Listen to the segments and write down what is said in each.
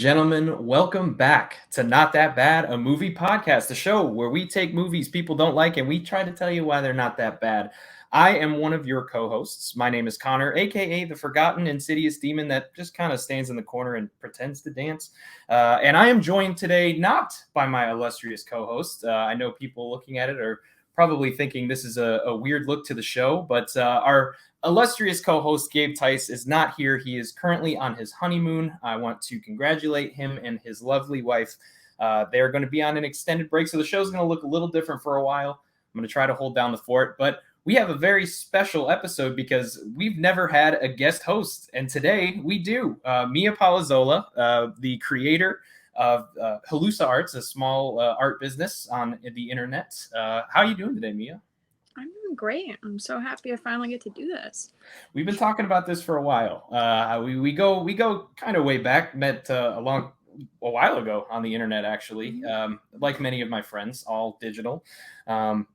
gentlemen, welcome back to Not That Bad, a movie podcast, a show where we take movies people don't like and we try to tell you why they're not that bad. I am one of your co-hosts. My name is Connor, aka the forgotten Insidious demon that just kind of stands in the corner and pretends to dance. And I am joined today not by my illustrious co-host. I know people looking at it are probably thinking this is a weird look to the show, but our illustrious co-host Gabe Tice is not here. He is currently on his honeymoon. I want to congratulate him and his lovely wife. They're going to be on an extended break, so the show's going to look a little different for a while. I'm going to try to hold down the fort, but we have a very special episode because we've never had a guest host, and today we do. Mia Palazzola, the creator of Halluciarts, a small art business on the internet. How are you doing today, Mia? I'm doing great. I'm so happy I finally get to do this. We've been talking about this for a while. We go kind of way back. Met a while ago on the internet, actually. Like many of my friends, all digital.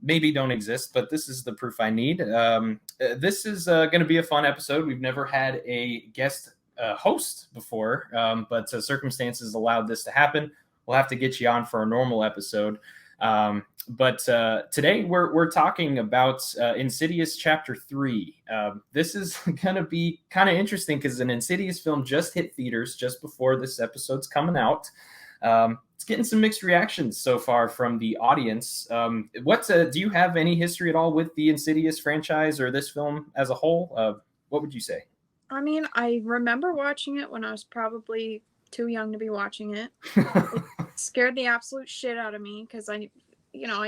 Maybe don't exist, but this is the proof I need. This is going to be a fun episode. We've never had a guest host before, but circumstances allowed this to happen. We'll have to get you on for a normal episode. But today we're talking about Insidious Chapter 3. This is going to be kind of interesting because an Insidious film just hit theaters just before this episode's coming out. It's getting some mixed reactions so far from the audience. Do you have any history at all with the Insidious franchise or this film as a whole? What would you say? I mean, I remember watching it when I was probably too young to be watching it. It scared the absolute shit out of me because I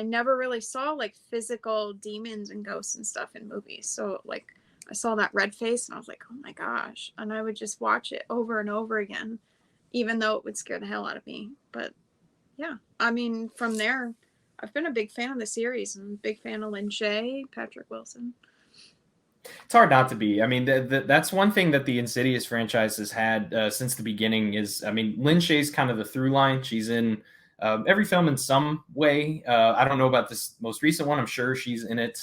never really saw like physical demons and ghosts and stuff in movies. So like I saw that red face and I was like, oh my gosh. And I would just watch it over and over again, even though it would scare the hell out of me. But yeah, I mean, from there, I've been a big fan of the series. I'm a big fan of Lin Shaye, Patrick Wilson. It's hard not to be. I mean, that's one thing that the Insidious franchise has had since the beginning is, I mean, Lin Shaye's kind of the through line. She's in every film in some way. I don't know about this most recent one. I'm sure she's in it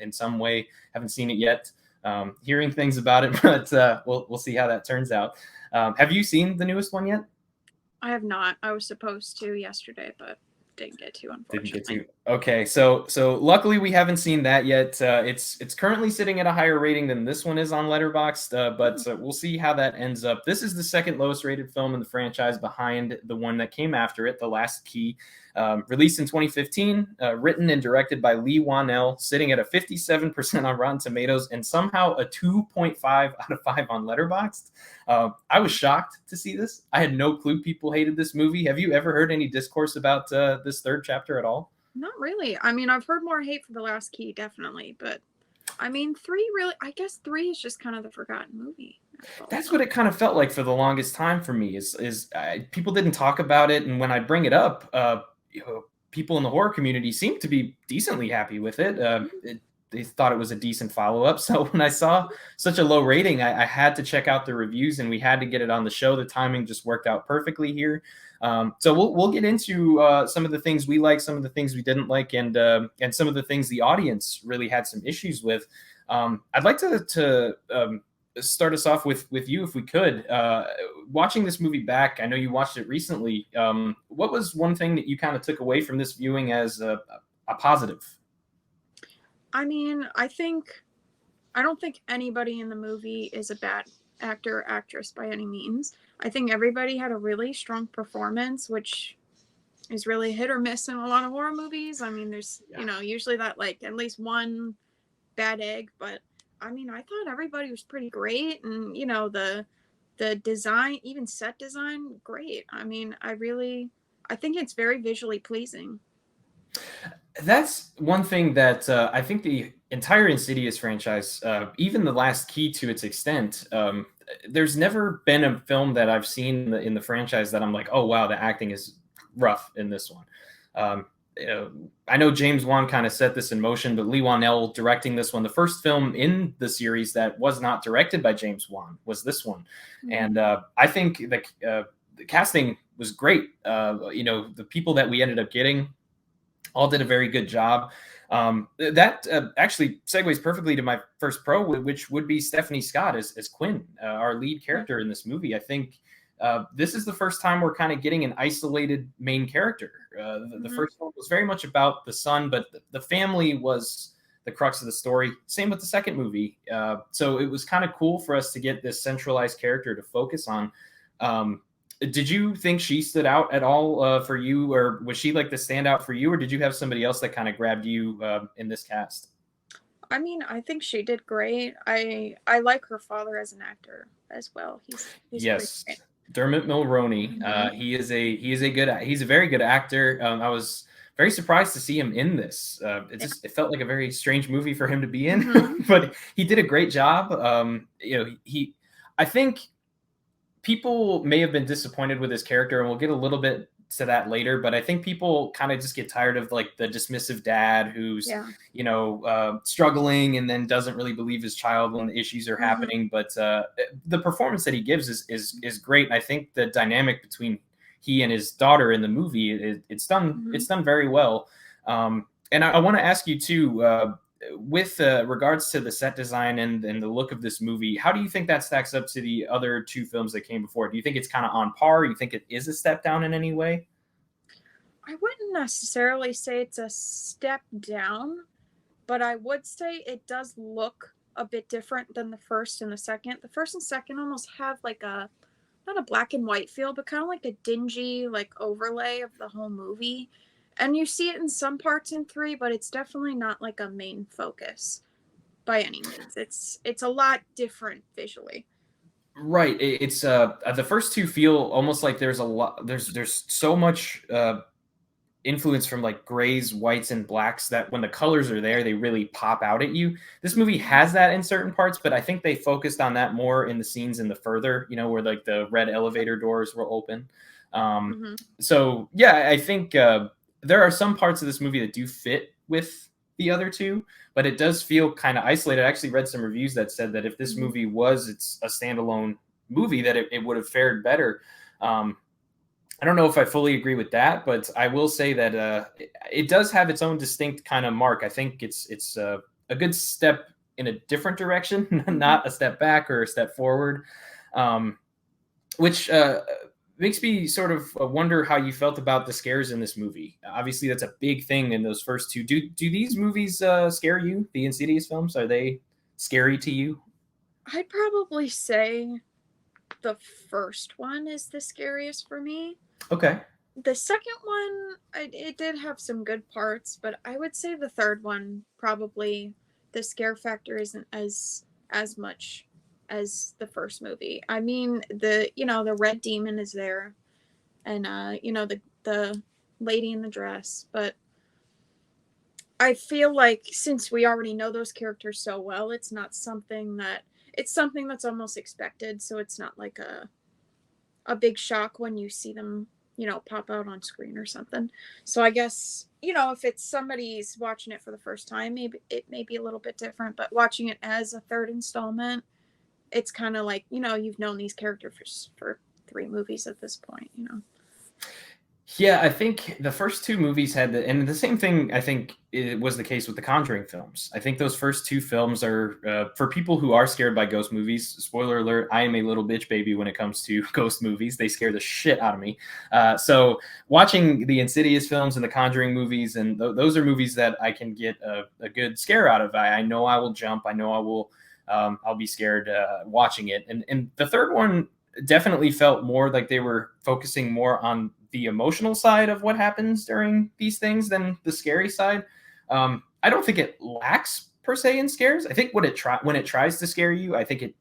in some way. Haven't seen it yet. Hearing things about it, but we'll see how that turns out. Have you seen the newest one yet? I have not. I was supposed to yesterday, but didn't get to, unfortunately. Okay, so luckily we haven't seen that yet. It's currently sitting at a higher rating than this one is on Letterboxd, but we'll see how that ends up. This is the second lowest rated film in the franchise behind the one that came after it, The Last Key, released in 2015, written and directed by Leigh Whannell, sitting at a 57% on Rotten Tomatoes and somehow a 2.5 out of 5 on Letterboxd. I was shocked to see this. I had no clue people hated this movie. Have you ever heard any discourse about this third chapter at all? Not really. I mean, I've heard more hate for The Last Key, definitely, but I mean, 3 is just kind of the forgotten movie. That's what it kind of felt like for the longest time for me is people didn't talk about it. And when I bring it up, people in the horror community seem to be decently happy with it. They thought it was a decent follow-up. So when I saw such a low rating, I had to check out the reviews and we had to get it on the show. The timing just worked out perfectly here. So we'll get into some of the things we like, some of the things we didn't like, and some of the things the audience really had some issues with. I'd like to start us off with you, if we could. Watching this movie back, I know you watched it recently. What was one thing that you kind of took away from this viewing as a positive? I mean, I don't think anybody in the movie is a bad actor or actress by any means. I think everybody had a really strong performance, which is really hit or miss in a lot of horror movies. I mean, there's, usually that like at least one bad egg, but I mean, I thought everybody was pretty great. And, the design, even set design, great. I mean, I think it's very visually pleasing. That's one thing that I think the entire Insidious franchise, even The Last Key to its extent, there's never been a film that I've seen in the franchise that I'm like, oh, wow, the acting is rough in this one. I know James Wan kind of set this in motion, but Leigh Whannell directing this one, the first film in the series that was not directed by James Wan was this one. Mm-hmm. And I think the casting was great. The people that we ended up getting all did a very good job. That actually segues perfectly to my first pro, which would be Stephanie Scott as Quinn, our lead character in this movie. I think this is the first time we're kind of getting an isolated main character. The first one was very much about the son, but the family was the crux of the story. Same with the second movie. So it was kind of cool for us to get this centralized character to focus on. Did you think she stood out at all for you, or was she like the standout for you, or did you have somebody else that kind of grabbed you in this cast? I mean, I think she did great. I like her father as an actor as well. He's pretty Yes, great. Dermot Mulroney. He's a very good actor. I was very surprised to see him in this. Yeah. It felt like a very strange movie for him to be in, Mm-hmm. but he did a great job. He I think people may have been disappointed with his character, and we'll get a little bit to that later. But I think people kind of just get tired of like the dismissive dad who's Yeah. struggling and then doesn't really believe his child when the issues are Mm-hmm. happening. But the performance that he gives is great. And I think the dynamic between he and his daughter in the movie Mm-hmm. it's done very well. And I want to ask you too. With regards to the set design and the look of this movie, how do you think that stacks up to the other two films that came before? Do you think it's kind of on par? You think it is a step down in any way? I wouldn't necessarily say it's a step down, but I would say it does look a bit different than the first and the second. The first and second almost have like a not a black and white feel, but kind of like a dingy like overlay of the whole movie. And you see it in some parts in three, but it's definitely not like a main focus by any means. It's a lot different visually. Right. It's the first two feel almost like there's a lot there's so much influence from like grays, whites, and blacks that when the colors are there, they really pop out at you. This movie has that in certain parts, but I think they focused on that more in the scenes in the further, where like the red elevator doors were open. Um, Mm-hmm. so yeah, I think there are some parts of this movie that do fit with the other two, but it does feel kind of isolated. I actually read some reviews that said that if this Mm-hmm. movie was it's a standalone movie, that it would have fared better. Um, I don't know if I fully agree with that, but I will say that it does have its own distinct kind of mark. I think it's a good step in a different direction, Mm-hmm. not a step back or a step forward, um, which makes me sort of wonder how you felt about the scares in this movie. Obviously, that's a big thing in those first two. Do these movies scare you? The Insidious films, are they scary to you? I'd probably say the first one is the scariest for me. Okay. The second one, it did have some good parts, but I would say the third one probably the scare factor isn't as much as the first movie. I mean, the red demon is there, and the lady in the dress, but I feel like since we already know those characters so well, it's something that's almost expected, so it's not like a big shock when you see them, pop out on screen or something. So I guess, if it's somebody's watching it for the first time, maybe it may be a little bit different, but watching it as a third installment, it's kind of like, you've known these characters for three movies at this point. Yeah, I think the first two movies had and the same thing. I think it was the case with the Conjuring films. I think those first two films are for people who are scared by ghost movies. Spoiler alert: I am a little bitch baby when it comes to ghost movies. They scare the shit out of me. So watching the Insidious films and the Conjuring movies, and those are movies that I can get a good scare out of. I know I will jump. I know I will. I'll be scared watching it. And the third one definitely felt more like they were focusing more on the emotional side of what happens during these things than the scary side. I don't think it lacks per se in scares. I think when it tries to scare you, I think it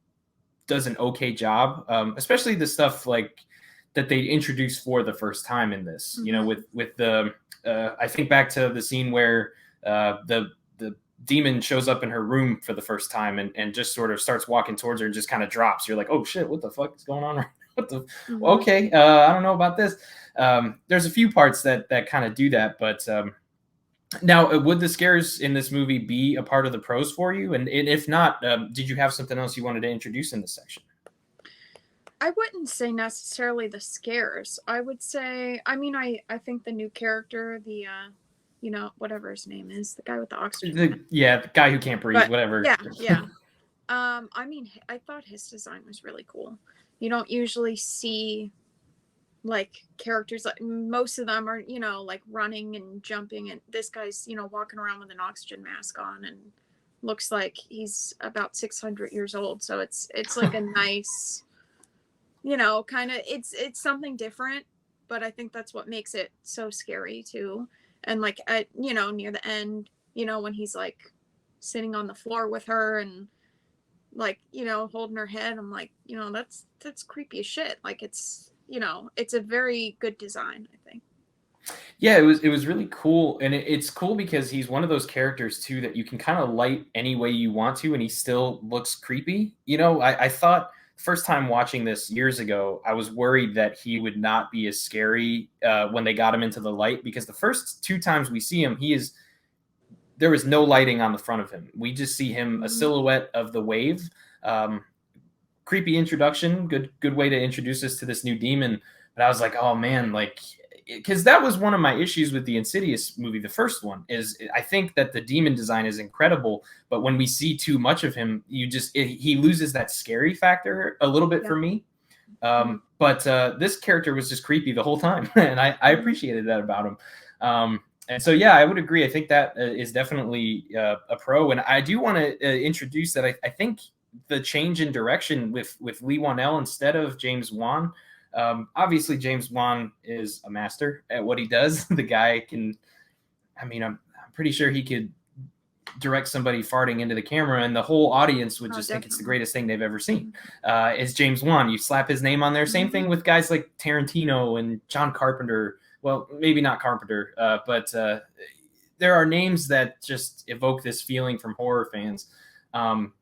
does an okay job. Especially the stuff like that they introduced for the first time in this. Mm-hmm. With the I think back to the scene where the demon shows up in her room for the first time and just sort of starts walking towards her and just kind of drops. You're like, oh shit, what the fuck is going on? What the Mm-hmm. okay? I don't know about this. There's a few parts that kind of do that, but now would the scares in this movie be a part of the pros for you? And if not, did you have something else you wanted to introduce in this section? I wouldn't say necessarily the scares. I would say, I mean, I think the new character, whatever his name is, the guy with the oxygen mask. The guy who can't breathe, But whatever. yeah, yeah. I mean, I thought his design was really cool. You don't usually see like characters, like most of them are, like running and jumping, and this guy's, walking around with an oxygen mask on and looks like he's about 600 years old. So it's like a nice, kind of, it's something different, but I think that's what makes it so scary too. And like at, near the end, when he's like sitting on the floor with her and like, holding her head, I'm like, that's creepy as shit. Like it's a very good design, I think. Yeah, it was really cool, and it's cool because he's one of those characters too that you can kind of light any way you want to, and he still looks creepy. I thought first time watching this years ago, I was worried that he would not be as scary when they got him into the light, because the first two times we see him, there was no lighting on the front of him. We just see him, a Mm-hmm. silhouette of the wave. Um, Creepy introduction, good way to introduce us to this new demon. But I was like, oh man, like, because that was one of my issues with the Insidious movie, the first one, is I think that the demon design is incredible, but when we see too much of him, he loses that scary factor a little bit Yeah. for me. Mm-hmm. But this character was just creepy the whole time, and I Mm-hmm. appreciated that about him. And so, yeah, I would agree. I think that is definitely a pro. And I do want to introduce that I think the change in direction with Lee Wanell instead of James Wan. Obviously, James Wan is a master at what he does. The guy can, I mean, I'm pretty sure he could direct somebody farting into the camera, and the whole audience would Oh, just think it's the definitely. greatest thing they've ever seen. Is James Wan. You slap his name on there. Same Mm-hmm. thing with guys like Tarantino and John Carpenter. Well, maybe not Carpenter, but there are names that just evoke this feeling from horror fans. Um,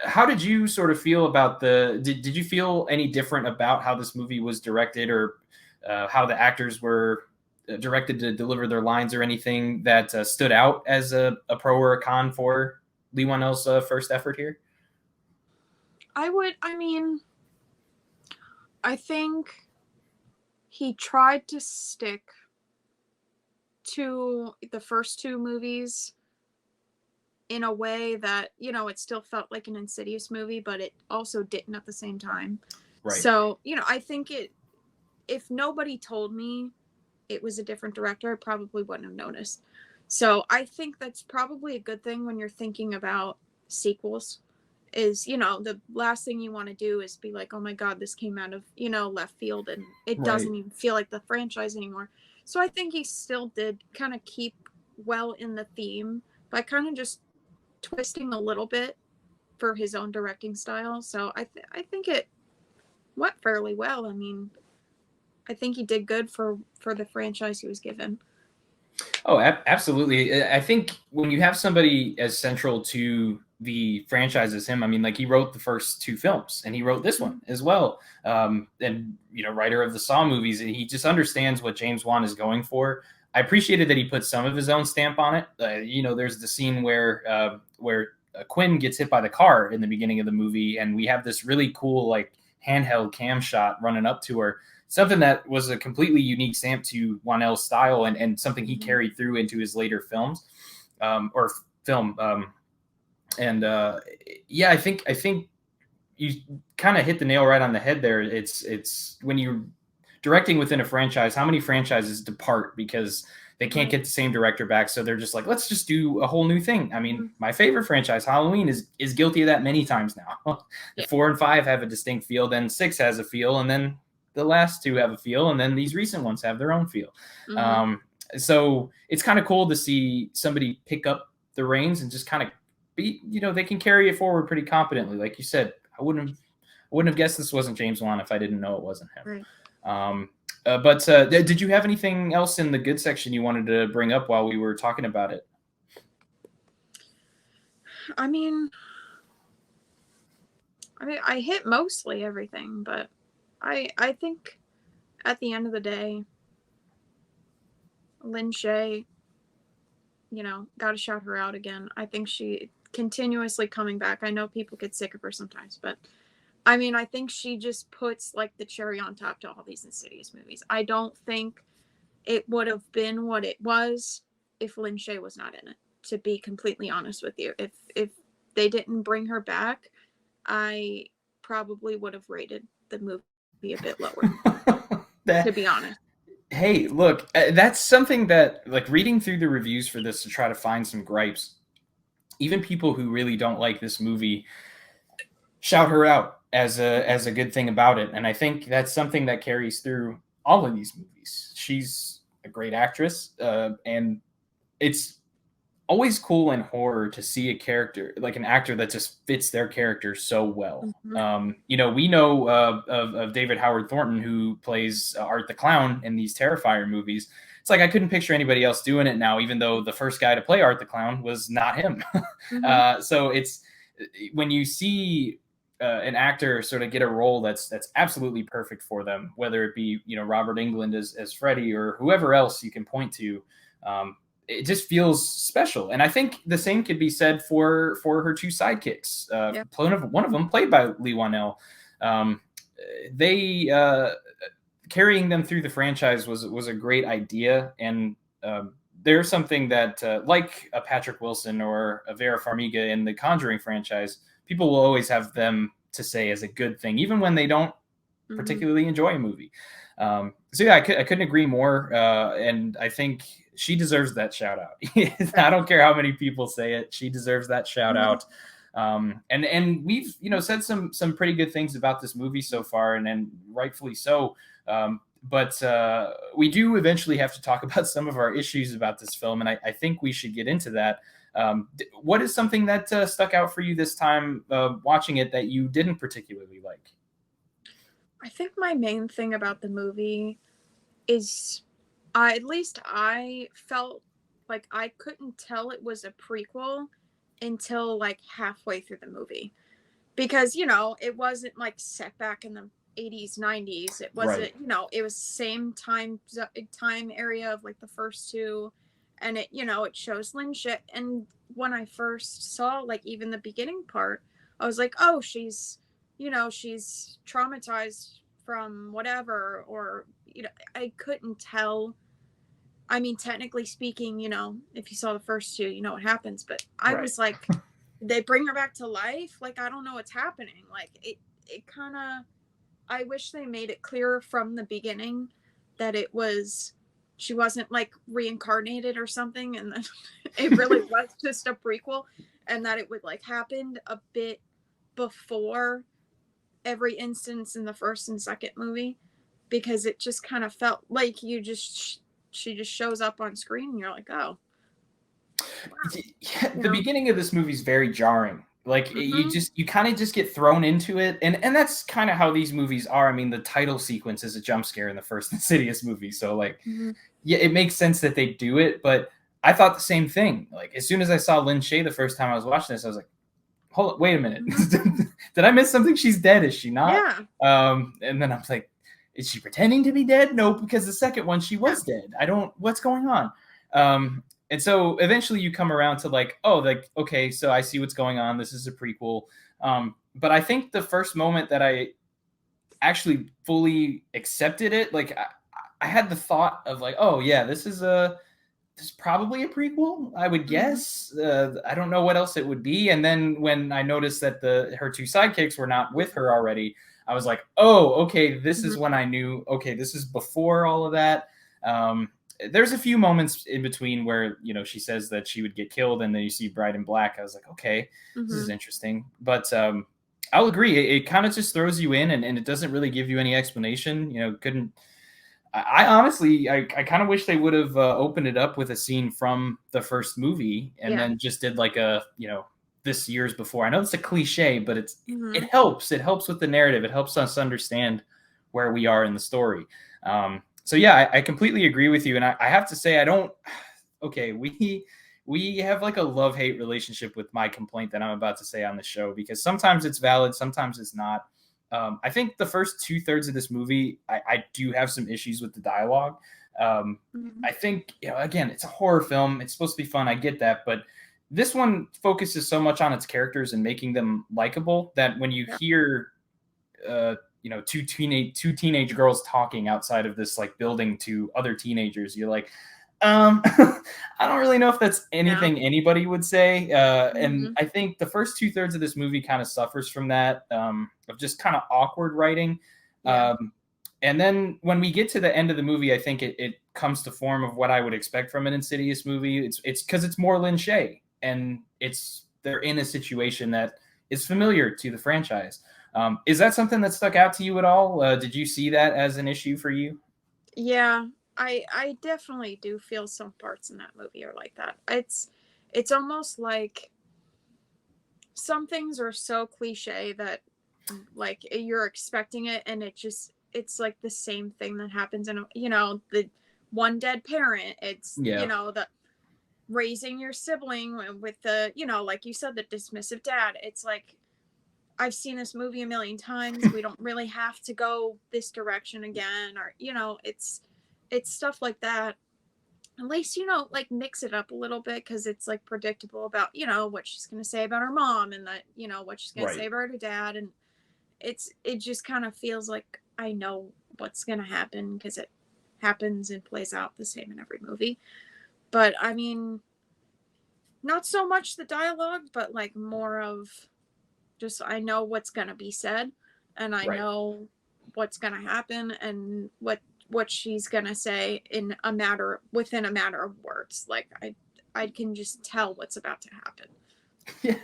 how did you sort of feel about did you feel any different about how this movie was directed, or how the actors were directed to deliver their lines, or anything that stood out as a pro or a con for Lee Wanell's first effort here? I mean, I think he tried to stick to the first two movies in a way that, it still felt like an Insidious movie, but it also didn't at the same time. Right. So, I think if nobody told me it was a different director, I probably wouldn't have noticed. So I think that's probably a good thing when you're thinking about sequels. Is, the last thing you want to do is be like, oh my God, this came out of, left field and it Right. doesn't even feel like the franchise anymore. So I think he still did kind of keep well in the theme by kind of just twisting a little bit for his own directing style. So I think it went fairly well. I mean, I think he did good for the franchise he was given. Oh, absolutely. I think when you have somebody as central to the franchise as him, I mean, like, he wrote the first two films, and he wrote this one as well. And writer of the Saw movies, and he just understands what James Wan is going for. I appreciated that he put some of his own stamp on it. There's the scene where Quinn gets hit by the car in the beginning of the movie, and we have this really cool, like, handheld cam shot running up to her, something that was a completely unique stamp to Wanell's style, and something he Mm-hmm. carried through into his later films, or film. And Yeah, I think you kind of hit the nail right on the head there. It's when you're directing within a franchise, how many franchises depart because they can't Right. get the same director back, so they're just like, let's just do a whole new thing. I mean, Mm-hmm. my favorite franchise, Halloween, is guilty of that many times now. Yeah. 4 and 5 have a distinct feel, then 6 has a feel, and then the last two have a feel, and then these recent ones have their own feel. Mm-hmm. um, so it's kind of cool to see somebody pick up the reins and just kind of be, they can carry it forward pretty competently. Like you said, I wouldn't have guessed this wasn't James Wan if I didn't know it wasn't him. Right. But did you have anything else in the good section you wanted to bring up while we were talking about it? I mean, I hit mostly everything, but I think at the end of the day, Lin Shay, got to shout her out again. I think she continuously coming back. I know people get sick of her sometimes, but I mean, I think she just puts like the cherry on top to all these Insidious movies. I don't think it would have been what it was if Lin Shay was not in it. To be completely honest with you, if they didn't bring her back, I probably would have rated the movie a bit lower. to be honest. Hey, look, that's something that, like, reading through the reviews for this to try to find some gripes, even people who really don't like this movie shout her out as a good thing about it, and I think that's something that carries through all of these movies. She's a great actress, and it's always cool in horror to see a character, like an actor that just fits their character so well. Mm-hmm. We know of David Howard Thornton, who plays Art the Clown in these Terrifier movies. It's like I couldn't picture anybody else doing it now, even though the first guy to play Art the Clown was not him. Mm-hmm. So it's when you see an actor sort of get a role that's absolutely perfect for them, whether it be Robert Englund as Freddy or whoever else you can point to. It just feels special, and I think the same could be said for her two sidekicks. Yep. One of them played by Lee Wanell. They carrying them through the franchise was a great idea, and there's something that like a Patrick Wilson or a Vera Farmiga in the Conjuring franchise, people will always have them to say as a good thing, even when they don't particularly enjoy a movie. So yeah, I couldn't agree more, and I think she deserves that shout out. I don't care how many people say it; she deserves that shout out. And we've said some pretty good things about this movie so far, and rightfully so. But we do eventually have to talk about some of our issues about this film, and I think we should get into that. What is something that stuck out for you this time watching it that you didn't particularly like? I think my main thing about the movie is, at least I felt like I couldn't tell it was a prequel until like halfway through the movie, because it wasn't like set back in the 80s 90s. It wasn't, Right. it was same time area of like the first two, and it shows Lynn shit. And when I first saw like even the beginning part, I was like, oh, she's traumatized from whatever, or I couldn't tell. I mean, technically speaking, if you saw the first two, you know what happens. But I Right. was like, they bring her back to life. Like, I don't know what's happening. Like, it kind of, I wish they made it clearer from the beginning that she wasn't like reincarnated or something. And then it really was just a prequel, and that it would like happened a bit before every instance in the first and second movie, because it just kind of felt like she just shows up on screen and you're like, oh, wow. Yeah, the beginning of this movie is very jarring. Like Mm-hmm. you kind of just get thrown into it, and that's kind of how these movies are. I mean, the title sequence is a jump scare in the first Insidious movie, so like, Mm-hmm. yeah, it makes sense that they do it. But I thought the same thing. Like as soon as I saw Lynn Shay the first time I was watching this, I was like, hold on, wait a minute, Mm-hmm. did I miss something? She's dead, is she not? Yeah. And then I was like, is she pretending to be dead? No, because the second one she Yeah. was dead. I don't. What's going on? And so eventually you come around to like, oh, like okay, so I see what's going on. This is a prequel. But I think the first moment that I actually fully accepted it, like I had the thought of like, oh yeah, this is probably a prequel, I would Mm-hmm. guess. I don't know what else it would be. And then when I noticed that her two sidekicks were not with her already, I was like, oh, okay, this Mm-hmm. is when I knew, okay, this is before all of that. There's a few moments in between where, she says that she would get killed and then you see Bride in Black. I was like, okay, this is Mm-hmm. interesting. But I'll agree. It kind of just throws you in and it doesn't really give you any explanation. Couldn't I honestly, I kind of wish they would have opened it up with a scene from the first movie and Yeah. then just did like this years before. I know it's a cliche, but it Mm-hmm. helps. It helps with the narrative. It helps us understand where we are in the story. So yeah, I completely agree with you, and I have to say I don't. Okay, we have like a love-hate relationship with my complaint that I'm about to say on the show because sometimes it's valid, sometimes it's not. I think the first 2/3 of this movie, I do have some issues with the dialogue. Mm-hmm. I think, again, it's a horror film. It's supposed to be fun. I get that. But this one focuses so much on its characters and making them likable that when you Yeah. hear, two teenage girls talking outside of this like building to other teenagers, you're like, I don't really know if that's Yeah. anything anybody would say. And Mm-hmm. I think the first 2/3 of this movie kind of suffers from that, of just kind of awkward writing. Yeah. And then when we get to the end of the movie, I think it comes to form of what I would expect from an Insidious movie. It's because it's more Lin Shaye, and they're in a situation that is familiar to the franchise. Is that something that stuck out to you at all? Did you see that as an issue for you? Yeah, I definitely do feel some parts in that movie are like that. It's almost like some things are so cliche that like you're expecting it and it's like the same thing that happens in the one dead parent. It's Yeah. the raising your sibling with the like you said, the dismissive dad. It's like I've seen this movie a million times. We don't really have to go this direction again, or it's stuff like that. At least like mix it up a little bit, because it's like predictable about what she's going to say about her mom, and that what she's going to Right. say about her dad. And it just kind of feels like I know what's going to happen, because it happens and plays out the same in every movie. But I mean, not so much the dialogue, but like more of just I know what's going to be said, and I Right. know what's going to happen, and what she's going to say within a matter of words. Like I can just tell what's about to happen. Yeah,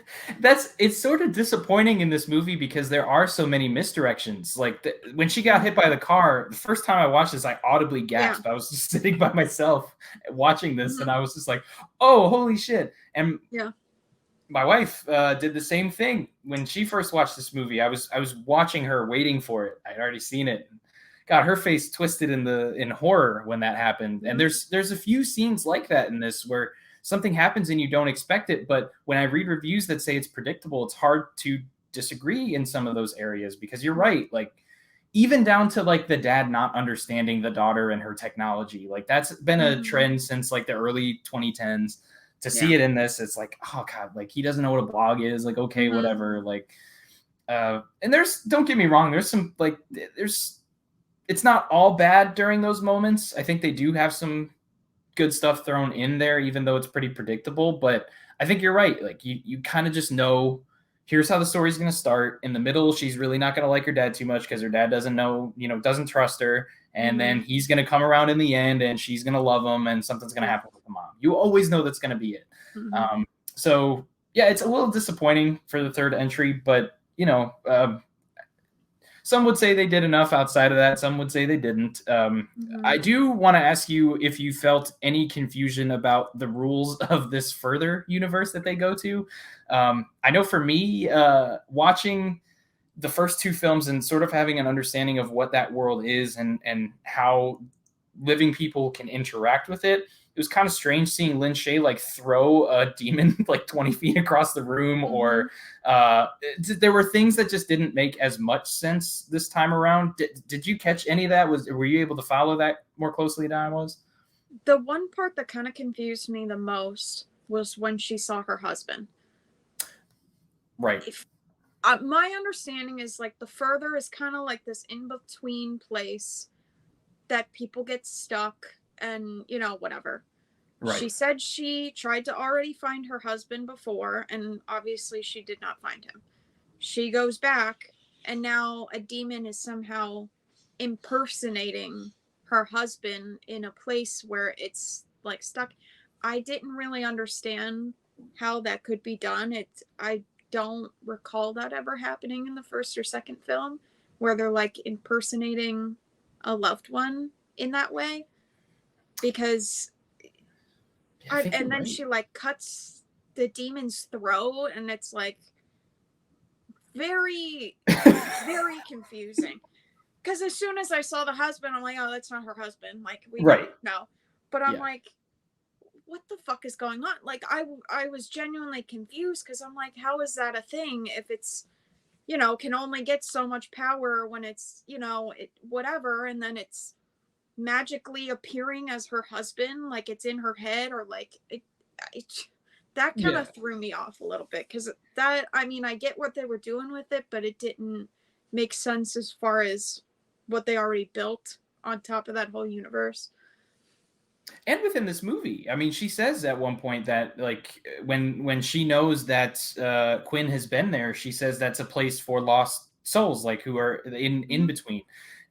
it's sort of disappointing in this movie because there are so many misdirections. Like when she got hit by the car, the first time I watched this, I audibly Yeah. gasped. I was just sitting by myself watching this, and Mm-hmm. I was just like, "Oh, holy shit!" And Yeah. my wife did the same thing when she first watched this movie. I was watching her, waiting for it. I'd already seen it. Got her face twisted in horror when that happened. And Mm-hmm. there's a few scenes like that in this where something happens and you don't expect it. But when I read reviews that say it's predictable, it's hard to disagree in some of those areas, because you're right. Like even down to like the dad not understanding the daughter and her technology. Like that's been a Mm-hmm. trend since like the early 2010s. To Yeah. see it in this, it's like, oh god, like he doesn't know what a blog is. Like, okay, Mm-hmm. whatever. Like and there's, don't get me wrong, there's some like there's it's not all bad during those moments. I think they do have some good stuff thrown in there, even though it's pretty predictable. But I think you're right. Like you kind of just know, here's how the story's going to start. In the middle, she's really not going to like her dad too much because her dad doesn't know, doesn't trust her. And Mm-hmm. then he's going to come around in the end, and she's going to love him, and something's going to Yeah. happen with the mom. You always know that's going to be it. Mm-hmm. So yeah, it's a little disappointing for the third entry, but some would say they did enough outside of that. Some would say they didn't. Mm-hmm. I do want to ask you if you felt any confusion about the rules of this further universe that they go to. I know for me, watching the first two films and sort of having an understanding of what that world is, and how living people can interact with it. It was kind of strange seeing Lin Shaye like throw a demon like 20 feet across the room, Mm-hmm. or there were things that just didn't make as much sense this time around. Did you catch any of that? Were you able to follow that more closely than I was? The one part that kind of confused me the most was when she saw her husband. Right. If my understanding is like the further is kind of like this in between place that people get stuck, and whatever. Right. She said she tried to already find her husband before, and obviously she did not find him. She goes back, and now a demon is somehow impersonating her husband in a place where it's like stuck. I didn't really understand how that could be done. I don't recall that ever happening in the first or second film, where they're like impersonating a loved one in that way. Because Yeah, I think you're and then right. she like cuts the demon's throat, and it's like very very confusing. Because as soon as I saw the husband, I'm like, oh, that's not her husband. Like, we Right. know. But I'm Yeah. like, what the fuck is going on? Like, I was genuinely confused, because I'm like, how is that a thing if it's, can only get so much power when it's, whatever, and then it's magically appearing as her husband, like it's in her head, or like it that kind Yeah. of threw me off a little bit, because that, I mean, I get what they were doing with it, but it didn't make sense as far as what they already built on top of that whole universe. And within this movie, I mean, she says at one point that like when she knows that Quinn has been there, she says that's a place for lost souls, like who are in Mm-hmm. between.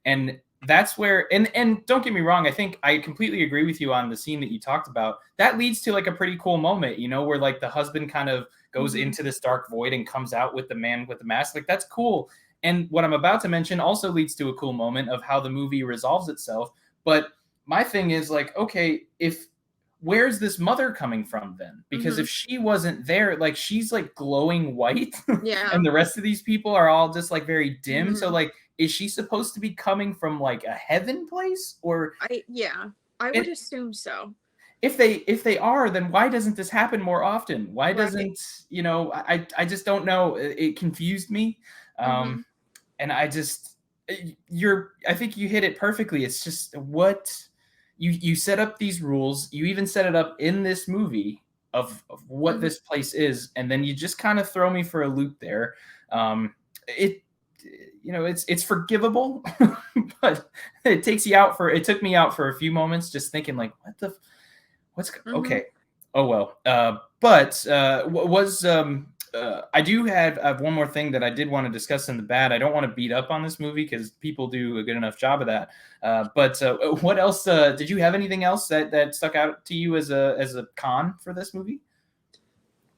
And that's where, and don't get me wrong, I think I completely agree with you on the scene that you talked about. That leads to like a pretty cool moment, where like the husband kind of goes Mm-hmm. into this dark void and comes out with the man with the mask. Like that's cool. And what I'm about to mention also leads to a cool moment of how the movie resolves itself. But my thing is like, okay, if where's this mother coming from then? Because Mm-hmm. if she wasn't there, like she's like glowing white Yeah. and the rest of these people are all just like very dim. So Mm-hmm. like, is she supposed to be coming from like a heaven place? Or I would and assume so. if they are, then why doesn't this happen more often? Why Right. doesn't, I just don't know. It confused me. Mm-hmm. And I just I think you hit it perfectly. It's just what you set up these rules. You even set it up in this movie of what Mm-hmm. this place is, and then you just kind of throw me for a loop there. It it's forgivable, but it took me out for a few moments just thinking like, what's Mm-hmm. okay. Oh well. But was I do have one more thing that I did want to discuss in the bad. I don't want to beat up on this movie because people do a good enough job of that. But what else? Did you have anything else that stuck out to you as a con for this movie?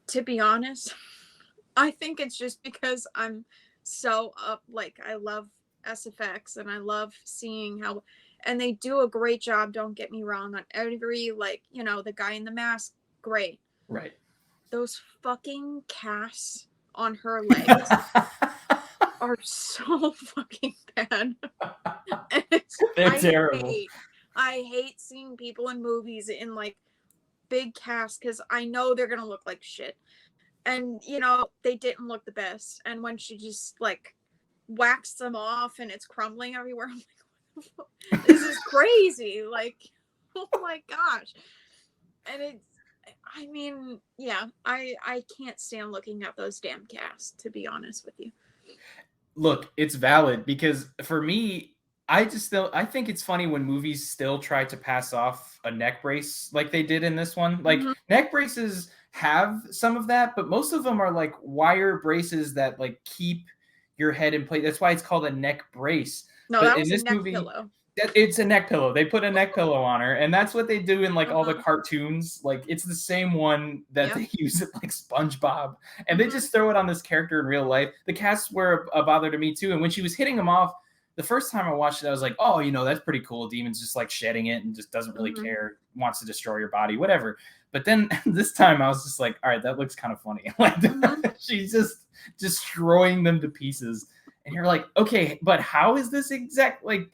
To be honest, I think it's just because I'm so up. Like, I love SFX and I love seeing how, and they do a great job. Don't get me wrong, on every, like, the guy in the mask, great. Right. Those fucking casts on her legs are so fucking bad. And They're terrible. I hate seeing people in movies in like big casts because I know they're gonna look like shit. And they didn't look the best. And when she just like waxed them off and it's crumbling everywhere, I'm like, this is crazy. Like, oh my gosh. And I mean, yeah, I can't stand looking at those damn casts, to be honest with you. Look, it's valid because for me, I think it's funny when movies still try to pass off a neck brace like they did in this one. Like Mm-hmm. neck braces have some of that, but most of them are like wire braces that like keep your head in place. That's why it's called a neck brace. No, But that in was a this neck movie, pillow. it's a neck pillow. They put a neck pillow on her, and that's what they do in like all the Uh-huh. cartoons. Like it's the same one that Yep. they use in like SpongeBob, and they Mm-hmm. just throw it on this character in real life. The casts were a bother to me too, and when she was hitting him off, the first time I watched it, I was like, oh, that's pretty cool. Demon's just like shedding it and just doesn't really Mm-hmm. care, wants to destroy your body, whatever. But then this time I was just like, all right, that looks kind of funny. Like Mm-hmm. she's just destroying them to pieces. And you're like, okay, but how is this exact like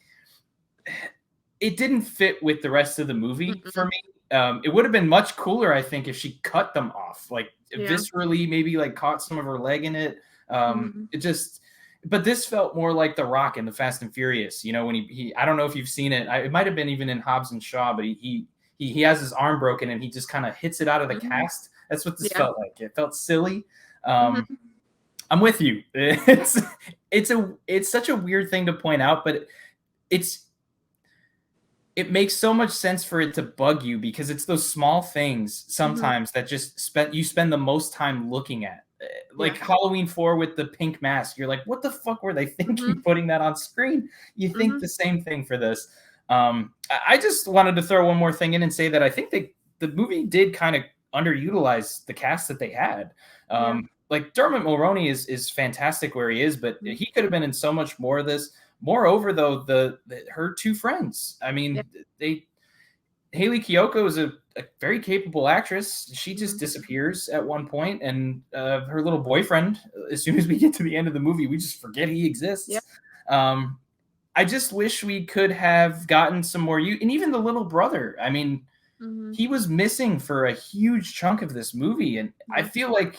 it didn't fit with the rest of the movie for Mm-hmm. me. It would have been much cooler, I think, if she cut them off, like Yeah. viscerally, maybe like caught some of her leg in it. Mm-hmm. It just, but this felt more like The Rock in the Fast and Furious. When he I don't know if you've seen it. It might have been even in Hobbs and Shaw, but he has his arm broken and he just kind of hits it out of the Mm-hmm. cast. That's what this Yeah. felt like. It felt silly. Um, Mm-hmm. I'm with you. It's such a weird thing to point out, but it's it makes so much sense for it to bug you because it's those small things Mm-hmm. sometimes that just spend the most time looking at. Like Yeah. Halloween 4 with the pink mask. You're like, what the fuck were they Mm-hmm. thinking putting that on screen? You think Mm-hmm. the same thing for this. I just wanted to throw one more thing in and say that I think the movie did kind of underutilize the cast that they had. Yeah. Like Dermot Mulroney is fantastic where he is, but Mm-hmm. he could have been in so much more of this. Moreover, though, her two friends. I Yeah. mean, they Haley Kiyoko is a very capable actress. She Mm-hmm. just disappears at one point, and her little boyfriend. As soon as we get to the end of the movie, we just forget he Yeah. exists. I just wish we could have gotten some more. And even the little brother. I mean, Mm-hmm. he was missing for a huge chunk of this movie, and I Yeah. feel like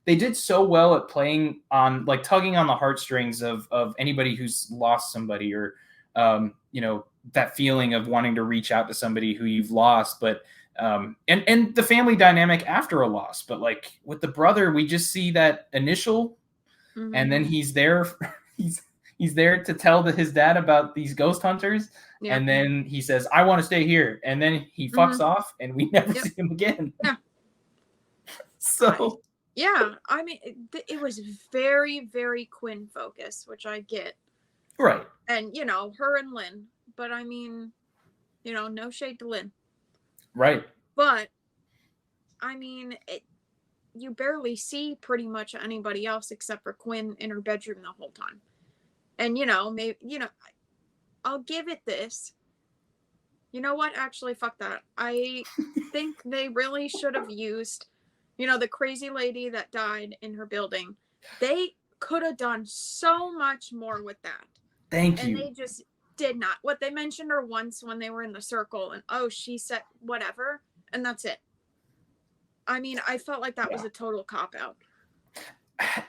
they did so well at playing on like tugging on the heartstrings of anybody who's lost somebody or that feeling of wanting to reach out to somebody who you've lost, but and the family dynamic after a loss. But like with the brother, we just see that initial, Mm-hmm. and then he's there. he's he's there to tell his dad about these ghost hunters, Yeah. and then he says, "I want to stay here," and then he Mm-hmm. fucks off, and we never Yep. see him again. Yeah. I So yeah. I mean, it was very, very Quinn focused, which I get. Right. And, her and Lynn. But I mean, no shade to Lynn. Right. But, I mean, you barely see pretty much anybody else except for Quinn in her bedroom the whole time. And, maybe, I'll give it this. You know what? Actually, fuck that. I think they really should have used, the crazy lady that died in her building. They could have done so much more with that. Thank And you. they just did not. What they mentioned her once when they were in the circle, and she said whatever, and that's it. I mean, I felt like that was a total cop out.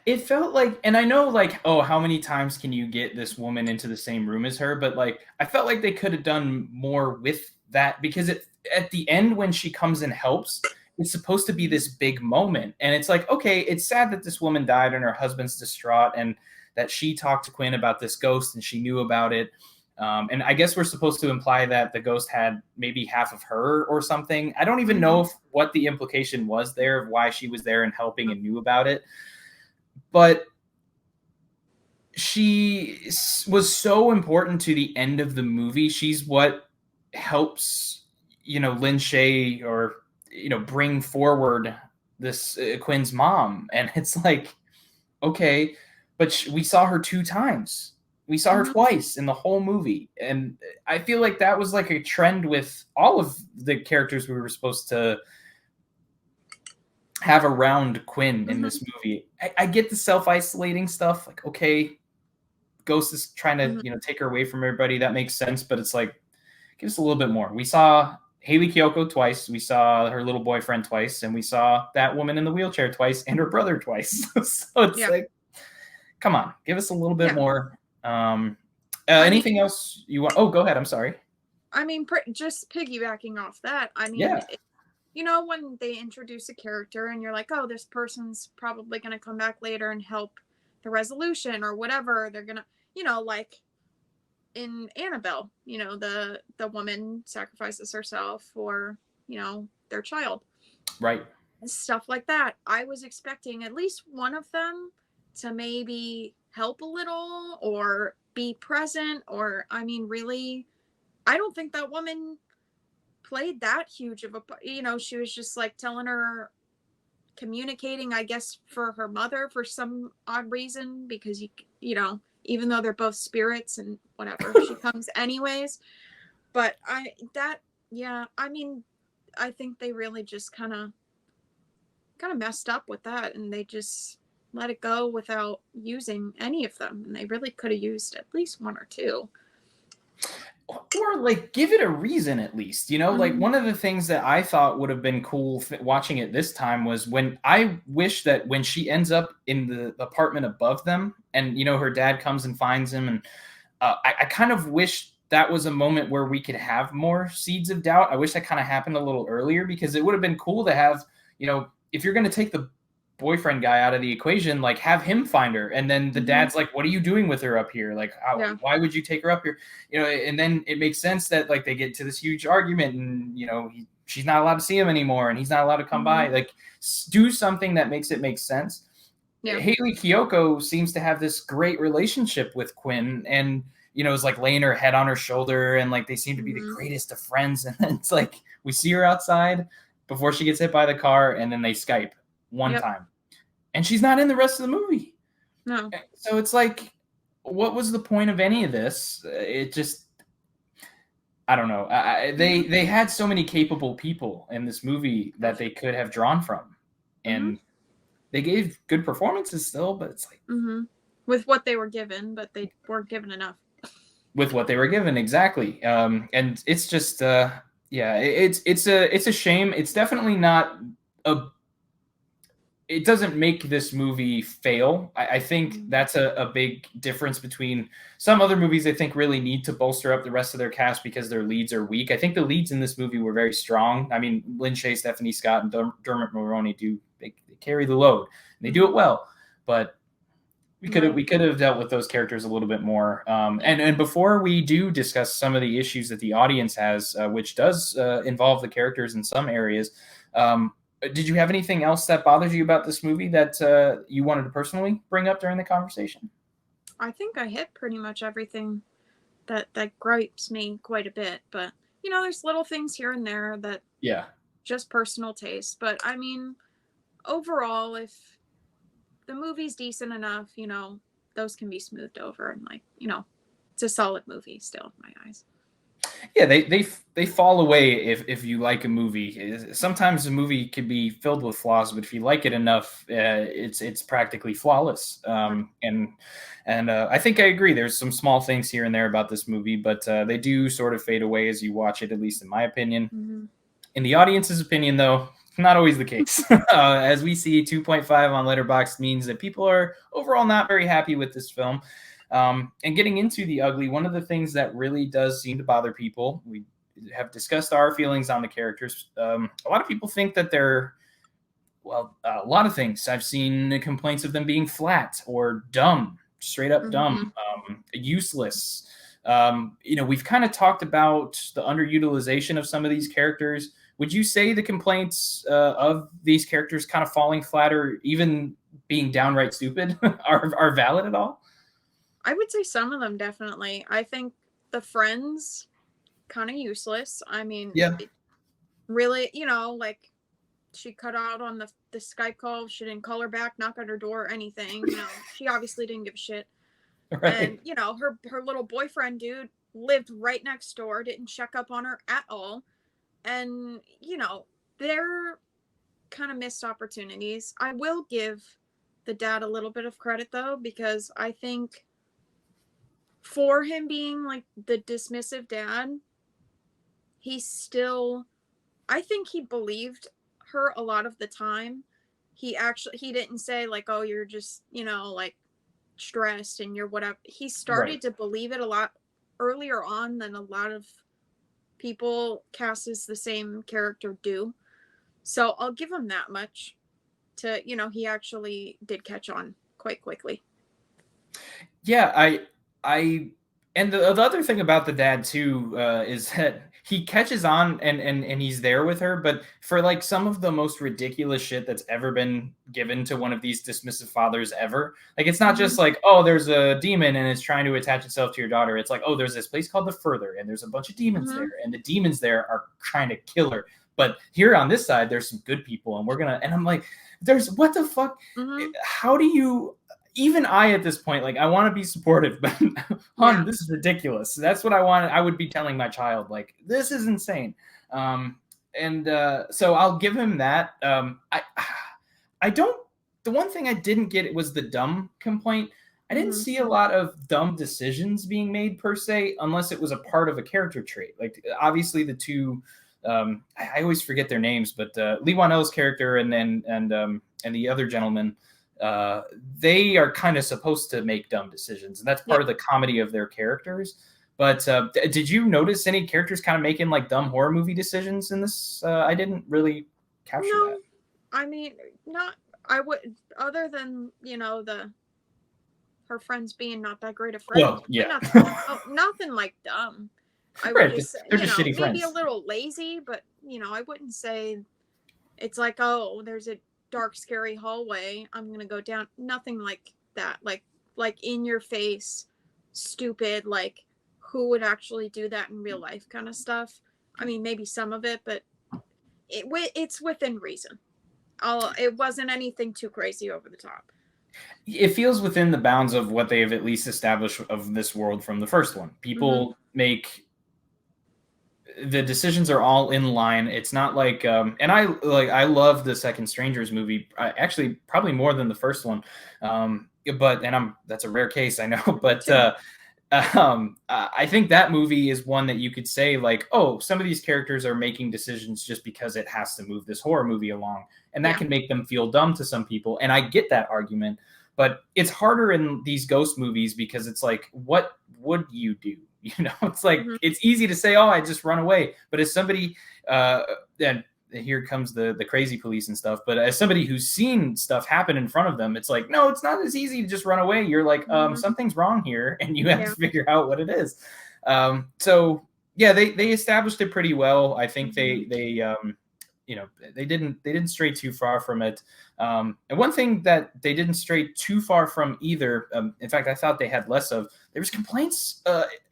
It felt like, and I know, like, oh, how many times can you get this woman into the same room as her? But like, I felt like they could have done more with that, because at the end when she comes and helps, it's supposed to be this big moment, and it's like, okay, it's sad that this woman died and her husband's distraught, and that she talked to Quinn about this ghost and she knew about it. And I guess we're supposed to imply that the ghost had maybe half of her or something. I don't even know what the implication was there of why she was there and helping and knew about it. But she was so important to the end of the movie. She's what helps, Lin Shaye, or, bring forward this Quinn's mom. And it's like, okay, but we saw her 2 times. We saw her twice in the whole movie. And I feel like that was like a trend with all of the characters we were supposed to have around Quinn in this movie. I get the self-isolating stuff. Like, okay, Ghost is trying to, take her away from everybody. That makes sense. But it's like, give us a little bit more. We saw Hayley Kiyoko twice. We saw her little boyfriend twice. And we saw that woman in the wheelchair twice and her brother twice. So it's like, come on, give us a little bit more. Anything else you want? Oh, go ahead. I'm sorry. I mean, just piggybacking off that, I mean, when they introduce a character and you're like, oh, this person's probably going to come back later and help the resolution or whatever, they're going to, like in Annabelle, the woman sacrifices herself for, their child. Right. Stuff like that. I was expecting at least one of them to maybe help a little or be present, or, I mean, really, I don't think that woman played that huge of a, she was just like telling her, communicating, I guess, for her mother for some odd reason, because even though they're both spirits and whatever, she comes anyways. But I mean, I think they really just kind of messed up with that, and they just let it go without using any of them, and they really could have used at least one or two. Or like give it a reason at least, like one of the things that I thought would have been cool watching it this time was when I wish that when she ends up in the apartment above them and, her dad comes and finds him. And I kind of wish that was a moment where we could have more seeds of doubt. I wish that kind of happened a little earlier, because it would have been cool to have, if you're going to take the boyfriend guy out of the equation, like have him find her, and then the dad's like, what are you doing with her up here? Like, why would you take her up here? And then it makes sense that like they get to this huge argument, and she's not allowed to see him anymore, and he's not allowed to come by. Like, do something that makes it make sense. Hayley Kiyoko seems to have this great relationship with Quinn, and is like laying her head on her shoulder, and like they seem to be the greatest of friends. And then it's like we see her outside before she gets hit by the car, and then they Skype one time, and she's not in the rest of the movie. No. So it's like, what was the point of any of this? It just, I don't know. They had so many capable people in this movie that they could have drawn from, and they gave good performances still, but it's like with what they were given, but they weren't given enough. With what they were given, exactly. And it's just, it's a shame. It's definitely not it doesn't make this movie fail. I think that's a big difference between some other movies I think really need to bolster up the rest of their cast because their leads are weak. I think the leads in this movie were very strong. I mean, Lynn Shaye, Stephanie Scott, and Dermot Mulroney they carry the load. And they do it well, but we could have dealt with those characters a little bit more. And before we do discuss some of the issues that the audience has, which does involve the characters in some areas, did you have anything else that bothers you about this movie that you wanted to personally bring up during the conversation? I think I hit pretty much everything that gripes me quite a bit, but there's little things here and there that Yeah. just personal taste. But I mean, overall, if the movie's decent enough, those can be smoothed over, and it's a solid movie still in my eyes. Yeah, they fall away if you like a movie. Sometimes a movie can be filled with flaws, but if you like it enough, it's practically flawless. And I think I agree. There's some small things here and there about this movie, but they do sort of fade away as you watch it, at least in my opinion. Mm-hmm. In the audience's opinion, though, not always the case. As we see, 2.5 on Letterboxd means that people are overall not very happy with this film. And getting into the ugly, one of the things that really does seem to bother people, we have discussed our feelings on the characters. A lot of people think that they're, well, a lot of things. I've seen complaints of them being flat or dumb, straight up dumb, useless. We've kind of talked about the underutilization of some of these characters. Would you say the complaints of these characters kind of falling flat or even being downright stupid are valid at all? I would say some of them definitely. I think the friends kind of useless. I mean, Yeah. really, like she cut out on the Skype call. She didn't call her back, knock on her door, or anything. She obviously didn't give a shit. Right. And her little boyfriend dude lived right next door, didn't check up on her at all. And they're kind of missed opportunities. I will give the dad a little bit of credit though, because I think for him being like the dismissive dad, he still, I think he believed her a lot of the time. He didn't say like, oh, you're just like stressed and you're whatever. He Right. started to believe it a lot earlier on than a lot of people cast as the same character do. So I'll give him that much. He actually did catch on quite quickly. Yeah, and the other thing about the dad too is that he catches on and he's there with her, but for like some of the most ridiculous shit that's ever been given to one of these dismissive fathers ever. Like it's not Mm-hmm. just like, oh, there's a demon and it's trying to attach itself to your daughter. It's like, oh, there's this place called the Further and there's a bunch of demons Mm-hmm. there and the demons there are trying to kill her. But here on this side, there's some good people and I'm like, there's what the fuck? Mm-hmm. How do you even I at this point, like I want to be supportive, but Yeah. this is ridiculous. That's what I want. I would be telling my child, like, this is insane. And so I'll give him that. I don't. The one thing I didn't get was the dumb complaint. I didn't Mm-hmm. see a lot of dumb decisions being made per se, unless it was a part of a character trait. Like obviously the two. I always forget their names, but Lee Wanell's character and the other gentleman they are kind of supposed to make dumb decisions, and that's part Yep. of the comedy of their characters. But did you notice any characters kind of making like dumb horror movie decisions in this? I didn't really capture No, that. I mean, not. I would, other than the her friends being not that great of friends, Well, yeah, nothing like dumb. I would right. just say, They're just shitty maybe a friends. little lazy, but I wouldn't say it's like, oh, there's a dark, scary hallway. I'm gonna go down. Nothing like that. Like in your face, stupid. Like who would actually do that in real life, kind of stuff. I mean, maybe some of it, but it's within reason. It wasn't anything too crazy over the top. It feels within the bounds of what they have at least established of this world from the first one. Mm-hmm. People make the decisions are all in line. It's not like and I love the second Strangers movie, actually probably more than the first one. But and I'm that's a rare case, I know, Me but too. I think that movie is one that you could say like, oh, some of these characters are making decisions just because it has to move this horror movie along, and that Yeah. can make them feel dumb to some people, and I get that argument. But it's harder in these ghost movies because it's like, what would you do? It's like Mm-hmm. it's easy to say, oh, I just run away. But as somebody, and here comes the crazy police and stuff. But as somebody who's seen stuff happen in front of them, it's like, no, it's not as easy to just run away. You're like, Mm-hmm. something's wrong here, and you have to Yeah. figure out what it is. So yeah, they established it pretty well. I think Mm-hmm. they they didn't stray too far from it. And one thing that they didn't stray too far from either, in fact, I thought they had less of. There was complaints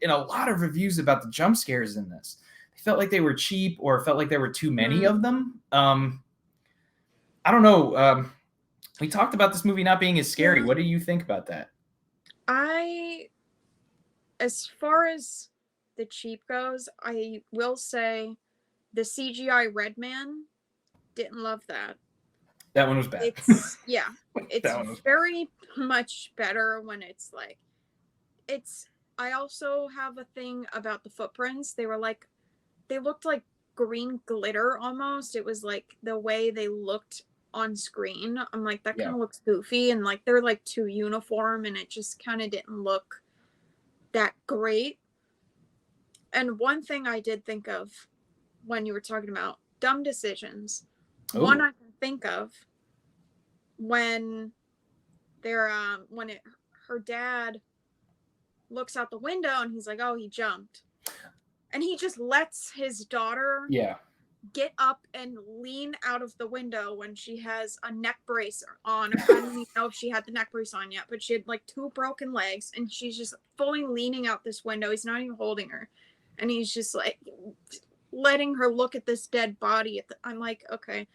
in a lot of reviews about the jump scares in this. They felt like they were cheap, or felt like there were too many of them. I don't know. We talked about this movie not being as scary. Yeah. What do you think about that? As far as the cheap goes, I will say the CGI Red Man, didn't love that. That one was bad. Yeah, it's very much better when it's like, it's, I also have a thing about the footprints. They looked like green glitter almost. It was like the way they looked on screen. I'm like, that kind of looks goofy, and like they're like too uniform, and it just kind of didn't look that great. And one thing I did think of when you were talking about dumb decisions, one I can think of when her dad looks out the window and he's like, oh, he jumped, and he just lets his daughter get up and lean out of the window when she has a neck brace on. I don't even know if she had the neck brace on yet, but she had like 2 broken legs, and she's just fully leaning out this window. He's not even holding her, and he's just like letting her look at this dead body. I'm like, okay.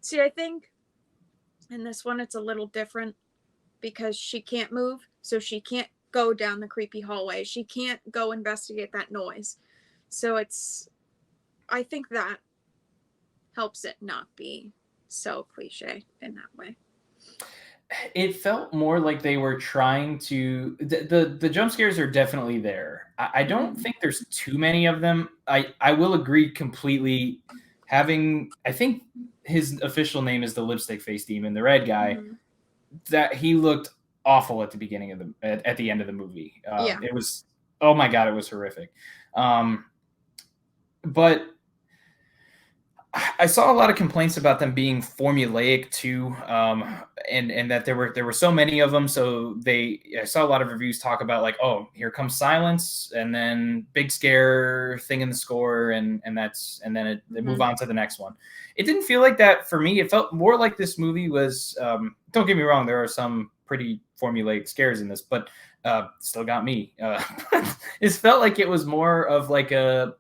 See, I think in this one it's a little different because she can't move, so she can't go down the creepy hallway. She can't go investigate that noise. So I think that helps it not be so cliche in that way. It felt more like they were trying to. The jump scares are definitely there. I don't think there's too many of them. I will agree completely. I think his official name is the lipstick face demon, the red guy. That he looked awful at the beginning of at the end of the movie. It was, oh my god, it was horrific. But I saw a lot of complaints about them being formulaic too, and that there were so many of them. So I saw a lot of reviews talk about like, oh, here comes silence, and then big scare thing in the score, and then they move on to the next one. It didn't feel like that for me. It felt more like this movie was. Don't get me wrong, there are some pretty formulaic scares in this, but still got me. It felt like it was more of like a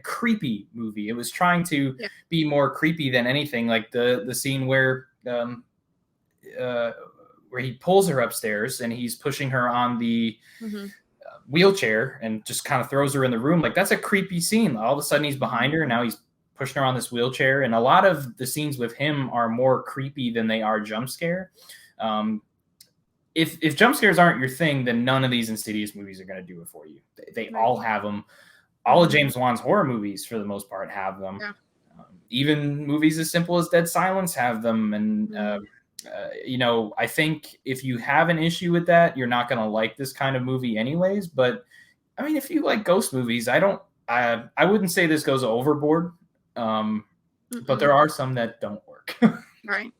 creepy movie. It was trying to be more creepy than anything. Like the scene where he pulls her upstairs and he's pushing her on the wheelchair and just kind of throws her in the room. Like, that's a creepy scene. All of a sudden he's behind her and now he's pushing her on this wheelchair. And a lot of the scenes with him are more creepy than they are jump scare. If jump scares aren't your thing, then none of these Insidious movies are going to do it for you. They all have them. All of James Wan's horror movies, for the most part, have them. Even movies as simple as Dead Silence have them. And, I think if you have an issue with that, you're not going to like this kind of movie anyways. But, I mean, if you like ghost movies, I wouldn't say this goes overboard. But there are some that don't work. Right.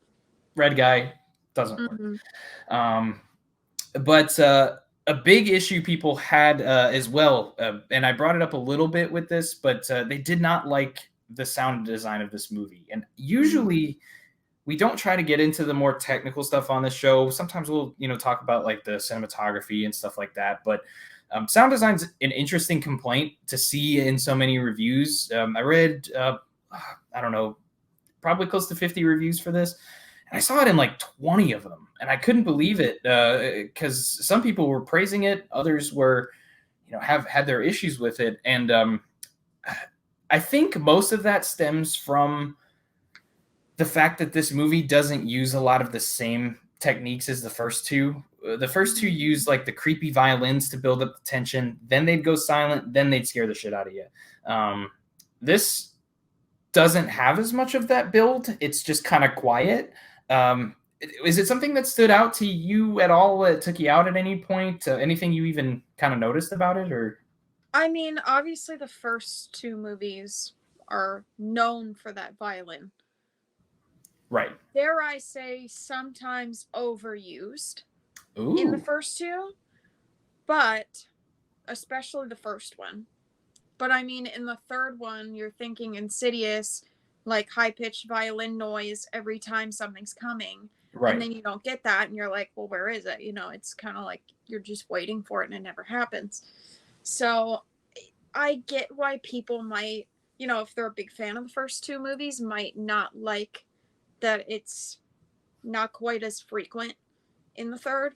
Red guy doesn't work. But a big issue people had as well, and I brought it up a little bit with this, but they did not like the sound design of this movie. And usually we don't try to get into the more technical stuff on the show. Sometimes we'll, talk about like the cinematography and stuff like that. But sound design's an interesting complaint to see in so many reviews. I read, I don't know, probably close to 50 reviews for this. And I saw it in like 20 of them, and I couldn't believe it because some people were praising it, others were, have had their issues with it, and I think most of that stems from the fact that this movie doesn't use a lot of the same techniques as the first two. The first two use like the creepy violins to build up the tension, then they'd go silent, then they'd scare the shit out of you. This doesn't have as much of that build. It's just kind of quiet. Is it something that stood out to you at all? That took you out at any point? Anything you even kind of noticed about it? Or, I mean, obviously the first 2 movies are known for that violin. Right. Dare I say, sometimes overused Ooh. in the first 2, but especially the first one. But I mean, in the third one, you're thinking Insidious, like high-pitched violin noise every time something's coming, and Right. then you don't get that and you're like, well, where is it? It's kind of like you're just waiting for it and it never happens. So I get why people might, if they're a big fan of the first two movies, might not like that it's not quite as frequent in the third.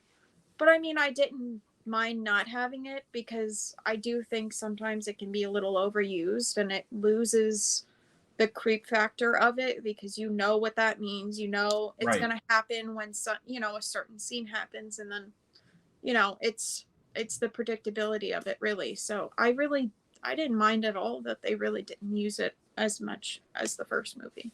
But I mean, I didn't mind not having it because I do think sometimes it can be a little overused and it loses the creep factor of it, because you know what that means. It's Right. going to happen when a certain scene happens, and then it's the predictability of it, really. So I didn't mind at all that they really didn't use it as much as the first movie.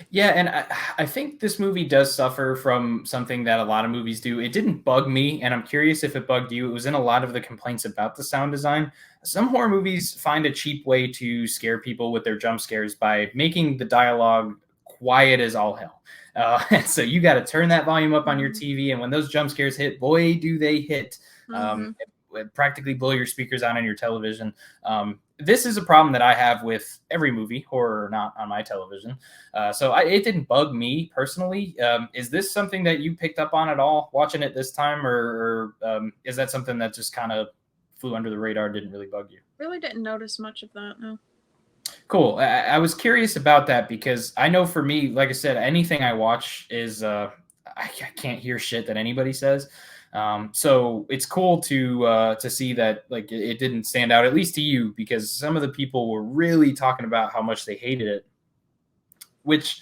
Yeah, and I think this movie does suffer from something that a lot of movies do. It didn't bug me, and I'm curious if it bugged you. It was in a lot of the complaints about the sound design. Some horror movies find a cheap way to scare people with their jump scares by making the dialogue quiet as all hell. And so you got to turn that volume up on your Mm-hmm. TV, and when those jump scares hit, boy, do they hit. Mm-hmm. It practically blow your speakers out on your television. This is a problem that I have with every movie, horror or not, on my television. So it didn't bug me personally. Is this something that you picked up on at all watching it this time, or is that something that just kind of flew under the radar, didn't really bug you? Really didn't notice much of that, no. Cool. I was curious about that because I know for me, like I said, anything I watch is I can't hear shit that anybody says. So it's cool to see that like it didn't stand out, at least to you, because some of the people were really talking about how much they hated it, which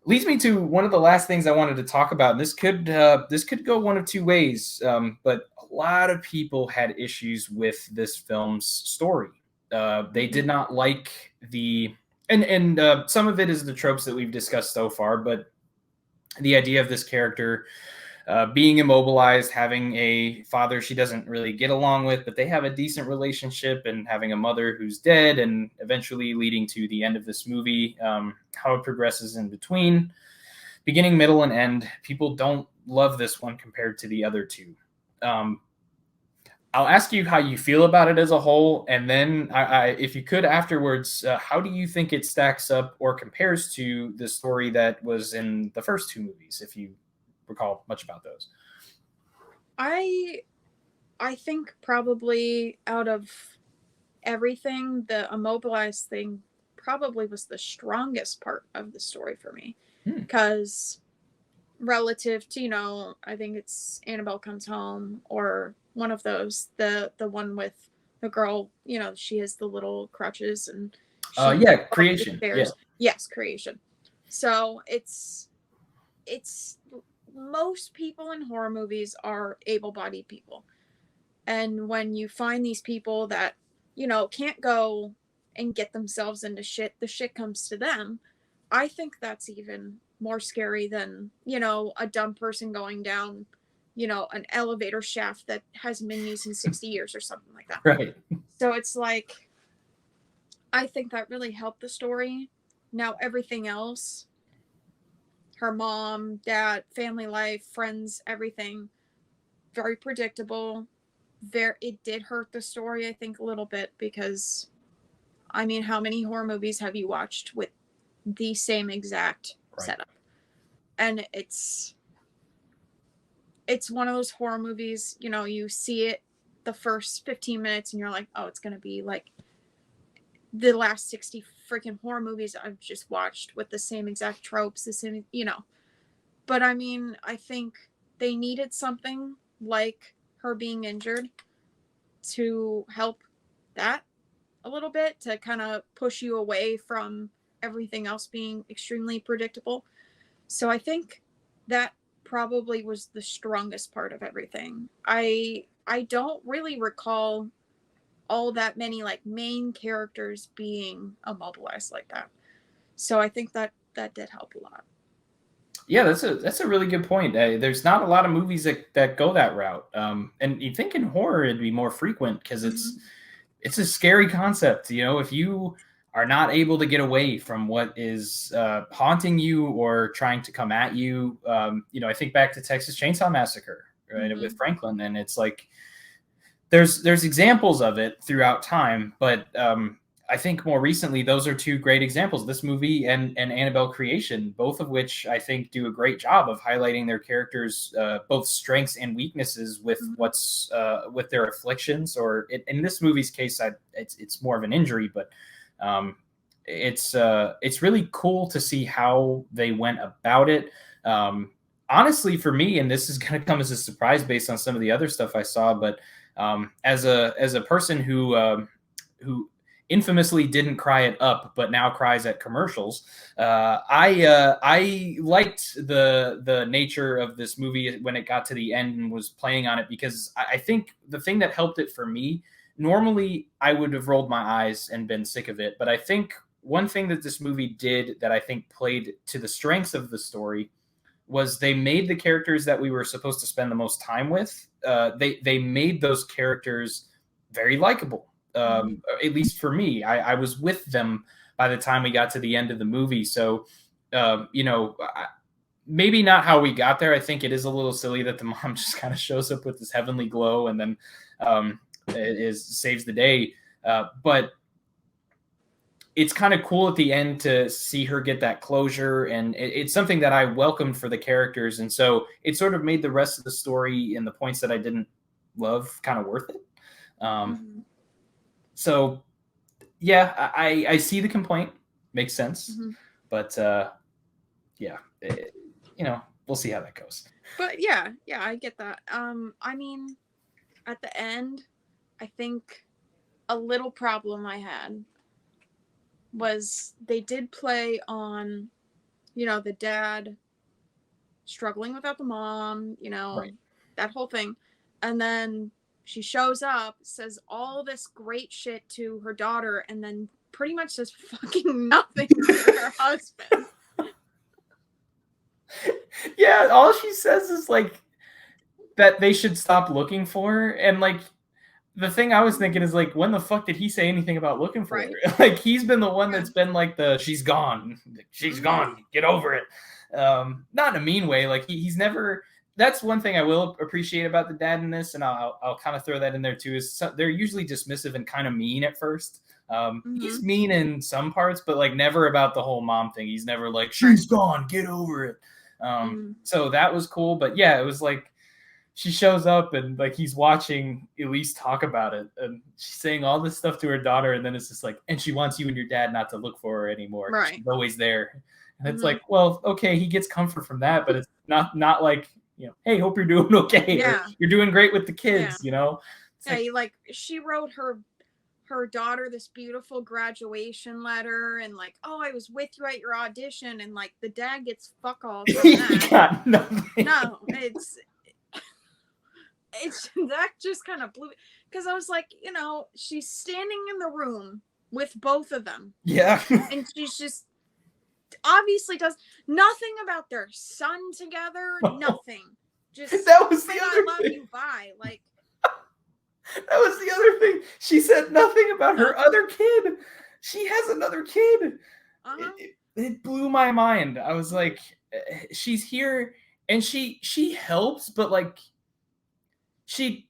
leads me to one of the last things I wanted to talk about. And this could go one of two ways, but a lot of people had issues with this film's story. They did Mm-hmm. not like and some of it is the tropes that we've discussed so far, but the idea of this character being immobilized, having a father she doesn't really get along with, but they have a decent relationship, and having a mother who's dead, and eventually leading to the end of this movie, how it progresses in between, beginning, middle, and end. People don't love this one compared to the other two. Um, I'll ask you how you feel about it as a whole, and then if you could afterwards, how do you think it stacks up or compares to the story that was in the first two movies, if you recall much about those? I I think probably out of everything, the immobilized thing probably was the strongest part of the story for me, Hmm. because relative to, I think it's Annabelle Comes Home, or one of those, the one with the girl, she has the little crutches and she Yeah, goes up the creation. Yeah, stairs. Yes, Creation. So it's most people in horror movies are able-bodied people, and when you find these people that can't go and get themselves into shit, the shit comes to them. I think that's even more scary than a dumb person going down an elevator shaft that hasn't been used in 60 years or something like that. right. So it's like, I think that really helped the story. Now everything else, her mom, dad, family life, friends, everything, very predictable. It did hurt the story, I think, a little bit, because I mean, how many horror movies have you watched with the same exact Right. setup? And it's one of those horror movies, you see it the first 15 minutes and you're like, oh, it's going to be like the last 60 freaking horror movies I've just watched with the same exact tropes, the same. But I mean, I think they needed something like her being injured to help that a little bit, to kind of push you away from everything else being extremely predictable. So I think that probably was the strongest part of everything. I don't really recall all that many like main characters being immobilized like that. So I think that did help a lot. Yeah, that's a really good point. There's not a lot of movies that go that route, and you think in horror it'd be more frequent because Mm-hmm. it's a scary concept. If you are not able to get away from what is haunting you or trying to come at you, I think back to Texas Chainsaw Massacre, right, Mm-hmm. with Franklin, and it's like there's examples of it throughout time, but I think more recently, those are two great examples, this movie and Annabelle Creation, both of which I think do a great job of highlighting their characters, both strengths and weaknesses with what's with their afflictions, or in this movie's case, it's more of an injury, but it's really cool to see how they went about it. Honestly, for me, and this is going to come as a surprise based on some of the other stuff I saw, but as a person who infamously didn't cry it up, but now cries at commercials. I liked the nature of this movie when it got to the end and was playing on it, because I think the thing that helped it for me, normally I would have rolled my eyes and been sick of it, but I think one thing that this movie did that I think played to the strengths of the story was they made the characters that we were supposed to spend the most time with. They made those characters very likable. At least for me, I was with them by the time we got to the end of the movie. So, maybe not how we got there. I think it is a little silly that the mom just kind of shows up with this heavenly glow and then saves the day. But it's kind of cool at the end to see her get that closure, and it's something that I welcomed for the characters, and so it sort of made the rest of the story and the points that I didn't love kind of worth it. So yeah, I see the complaint, makes sense, but we'll see how that goes. But yeah, I get that. I mean, at the end, I think a little problem I had was they did play on, the dad struggling without the mom, Right. that whole thing. And then she shows up, says all this great shit to her daughter, and then pretty much says fucking nothing to her husband. Yeah, all she says is like that they should stop looking for her, and like the thing I was thinking is like, when the fuck did he say anything about looking for her? Like, he's been the one that's been like she's gone, get over it. Not in a mean way. Like he's never. That's one thing I will appreciate about the dad in this, and I'll kind of throw that in there too. Is they're usually dismissive and kind of mean at first. He's mean in some parts, but like never about the whole mom thing. He's never like, she's gone, get over it. So that was cool. But yeah, it was like she shows up and like he's watching Elise talk about it, and she's saying all this stuff to her daughter, and then it's just like, and she wants you and your dad not to look for her anymore. Right. She's always there. And it's like, well, okay, he gets comfort from that, but it's not like, hey, hope you're doing okay. Yeah. Or you're doing great with the kids, It's like she wrote her daughter this beautiful graduation letter, and like, oh, I was with you at your audition, and like the dad gets fuck all from that. Got nothing. No, it's that just kind of blew, because I was like, she's standing in the room with both of them. Yeah. And she's just obviously does nothing about their son together. Nothing. Just that was the other love thing. You bye. Like that was the other thing. She said nothing about her other kid. She has another kid. It blew my mind. I was like, she's here and she helps, but like she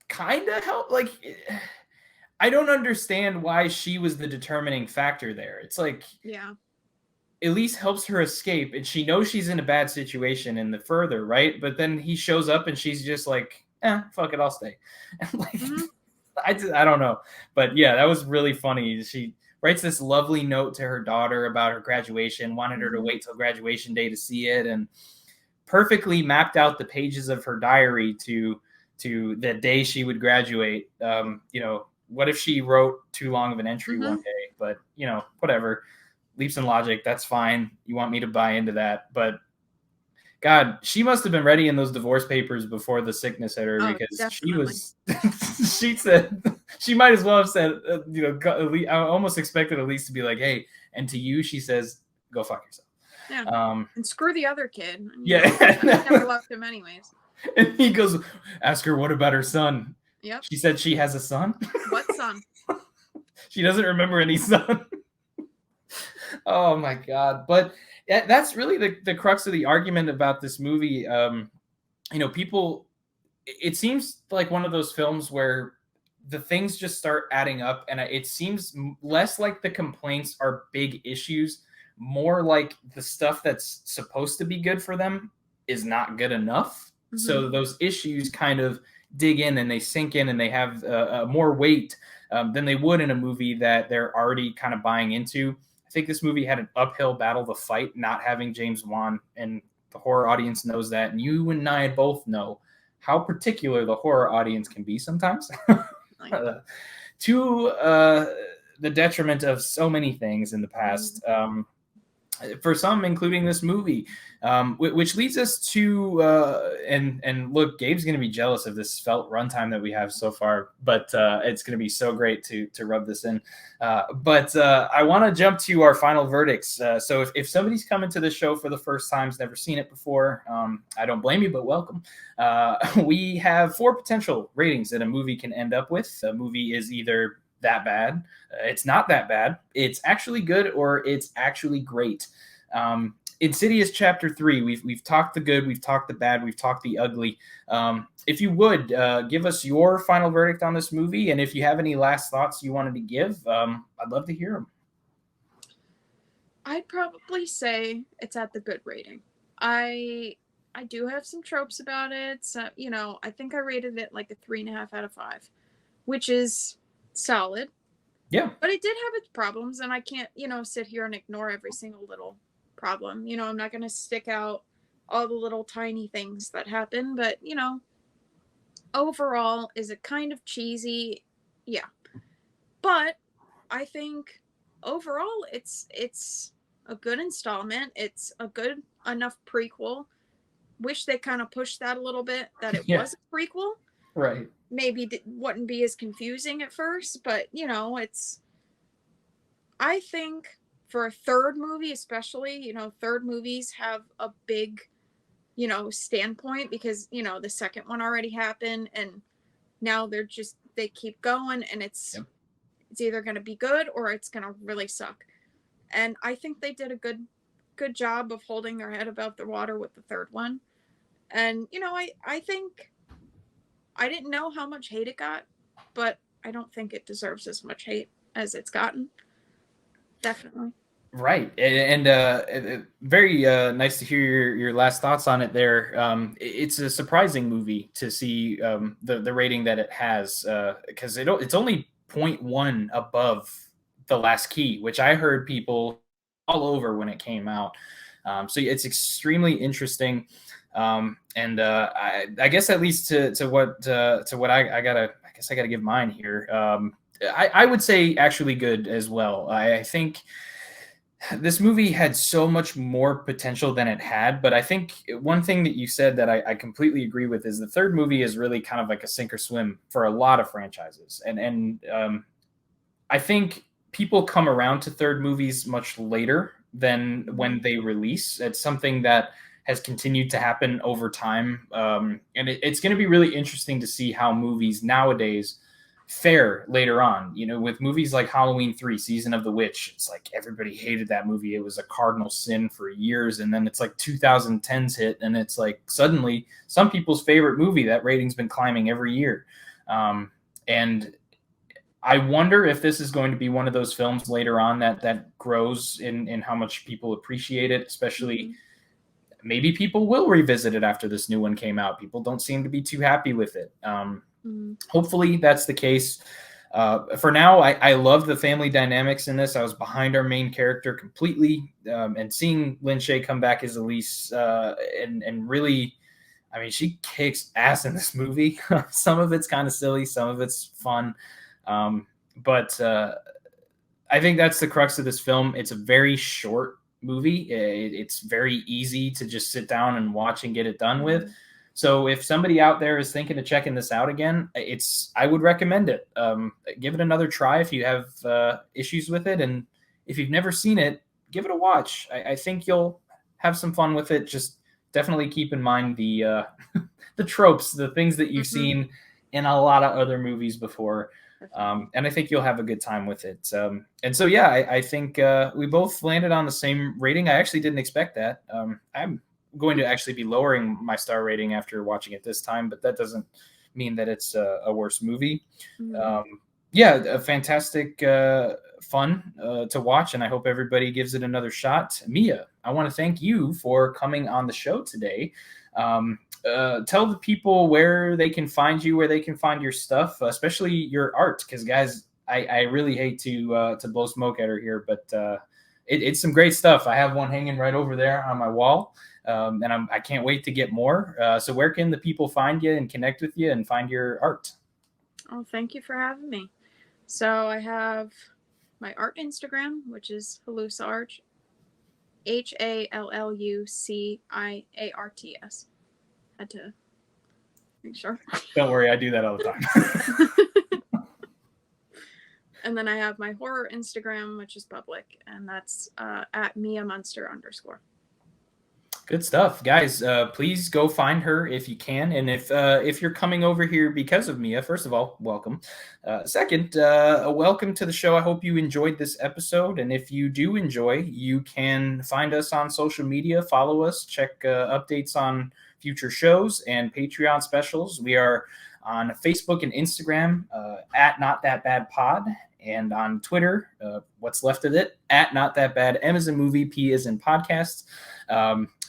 kind of helped. Like, I don't understand why she was the determining factor there. It's like, yeah, Elise helps her escape, and she knows she's in a bad situation in the further, right? But then he shows up, and she's just like, fuck it, I'll stay. And like, I don't know. But yeah, that was really funny. She writes this lovely note to her daughter about her graduation, wanted her to wait till graduation day to see it, and perfectly mapped out the pages of her diary to the day she would graduate. What if she wrote too long of an entry one day? But, whatever. Leaps in logic, that's fine. You want me to buy into that. But, God, she must have been ready in those divorce papers before the sickness hit her, because definitely. She said, she might as well have said, I almost expected Elise to be like, hey, and to you, she says, go fuck yourself. Yeah. And screw the other kid. Yeah. Never loved him anyways. And he goes, ask her what about her son. Yep. She said she has a son. What son? She doesn't remember any son. Oh my God. But that's really the crux of the argument about this movie. People, it seems like one of those films where the things just start adding up, and it seems less like the complaints are big issues, more like the stuff that's supposed to be good for them is not good enough. Mm-hmm. So those issues kind of dig in and they sink in and they have more weight than they would in a movie that they're already kind of buying into. I think this movie had an uphill battle to fight, not having James Wan, and the horror audience knows that, and you and I both know how particular the horror audience can be sometimes. Like, To the detriment of so many things in the past. For some, including this movie, which leads us to and look, Gabe's going to be jealous of this felt runtime that we have so far, but it's going to be so great to rub this in. But I want to jump to our final verdicts. So if somebody's coming to the show for the first time, has never seen it before, I don't blame you, but welcome. We have 4 potential ratings that a movie can end up with. A movie is either that bad, it's not that bad, it's actually good, or it's actually great. Insidious Chapter 3, we've talked the good, we've talked the bad, we've talked the ugly. If you would give us your final verdict on this movie, and if you have any last thoughts you wanted to give, I'd love to hear them. I'd probably say it's at the good rating. I do have some tropes about it. So, I think I rated it like a 3.5 out of 5, which is solid. Yeah. But it did have its problems, and I can't, sit here and ignore every single little problem. I'm not going to stick out all the little tiny things that happen, but, overall, is it kind of cheesy? Yeah. But I think overall it's a good installment. It's a good enough prequel. Wish they kind of pushed that a little bit, that it was a prequel. Right. Maybe wouldn't be as confusing at first, but I think for a third movie especially, third movies have a big, standpoint, because, the second one already happened, and now they keep going, and it's either going to be good or it's going to really suck. And I think they did a good job of holding their head above the water with the third one. And, I think I didn't know how much hate it got, but I don't think it deserves as much hate as it's gotten. Definitely. Right, and very nice to hear your last thoughts on it there. It's a surprising movie to see the rating that it has, because it's only 0.1 above The Last Key, which I heard people all over when it came out. So it's extremely interesting, and I guess that leads to what I gotta give mine here. I would say actually good as well. I think this movie had so much more potential than it had, but I think one thing that you said that I completely agree with is the third movie is really kind of like a sink or swim for a lot of franchises, and I think people come around to third movies much later than when they release. It's something that has continued to happen over time, and it's going to be really interesting to see how movies nowadays fare later on. With movies like Halloween 3, Season of the Witch, it's like everybody hated that movie. It was a cardinal sin for years, and then it's like 2010s hit, and it's like suddenly some people's favorite movie. That rating's been climbing every year, and I wonder if this is going to be one of those films later on that grows in how much people appreciate it, especially maybe people will revisit it after this new one came out. People don't seem to be too happy with it. Hopefully that's the case. For now, I love the family dynamics in this. I was behind our main character completely, and seeing Lin Shaye come back as Elise, and really, I mean, she kicks ass in this movie. Some of it's kind of silly, some of it's fun, but I think that's the crux of this film. It's a very short movie. It's very easy to just sit down and watch and get it done with. So if somebody out there is thinking of checking this out again, I would recommend it. Give it another try if you have issues with it, and if you've never seen it, give it a watch. I think you'll have some fun with it. Just definitely keep in mind the the tropes, the things that you've seen in a lot of other movies before, and I think you'll have a good time with it. And so yeah, I think we both landed on the same rating. I actually didn't expect that. I'm going to actually be lowering my star rating after watching it this time, but that doesn't mean that it's a worse movie. Mm-hmm. Yeah, a fantastic, fun to watch, and I hope everybody gives it another shot. Mia, I want to thank you for coming on the show today. Tell the people where they can find you, where they can find your stuff, especially your art, because guys, I really hate to blow smoke at her here, but it's some great stuff. I have one hanging right over there on my wall, and I can't wait to get more. So where can the people find you and connect with you and find your art? Oh, thank you for having me. So I have my art Instagram, which is Halluciarts, HALLUCIARTS. Had to make sure. Don't worry, I do that all the time. And then I have my horror Instagram, which is public, and that's at Mia Munster _. Good stuff, guys. Please go find her if you can, and if you're coming over here because of Mia, first of all, welcome. Second, welcome to the show. I hope you enjoyed this episode, and if you do enjoy, you can find us on social media, follow us, check updates on future shows and Patreon specials. We are on Facebook and Instagram at Not That Bad Pod, and on Twitter, what's left of it, at Not That Bad. M as in movie, P as in podcast.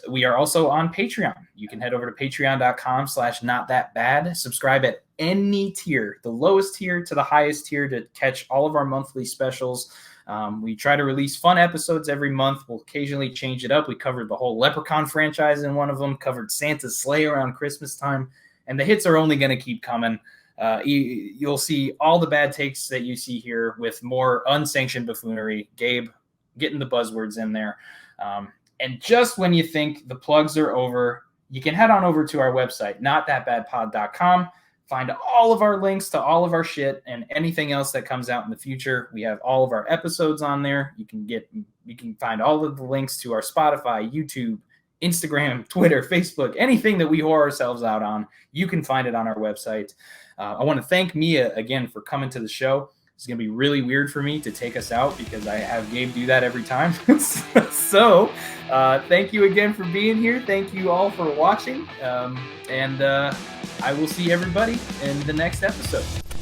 We are also on Patreon. You can head over to patreon.com/notthatbad. Subscribe at any tier, the lowest tier to the highest tier, to catch all of our monthly specials. We try to release fun episodes every month. We'll occasionally change it up. We covered the whole Leprechaun franchise in one of them, covered Santa's sleigh around Christmas time, and the hits are only going to keep coming. You'll see all the bad takes that you see here with more unsanctioned buffoonery. Gabe getting the buzzwords in there. And just when you think the plugs are over, you can head on over to our website, notthatbadpod.com. Find all of our links to all of our shit and anything else that comes out in the future. We have all of our episodes on there. You can find all of the links to our Spotify, YouTube, Instagram, Twitter, Facebook, anything that we whore ourselves out on. You can find it on our website. I want to thank Mia again for coming to the show. It's going to be really weird for me to take us out because I have Gabe do that every time. So thank you again for being here. Thank you all for watching. And I will see everybody in the next episode.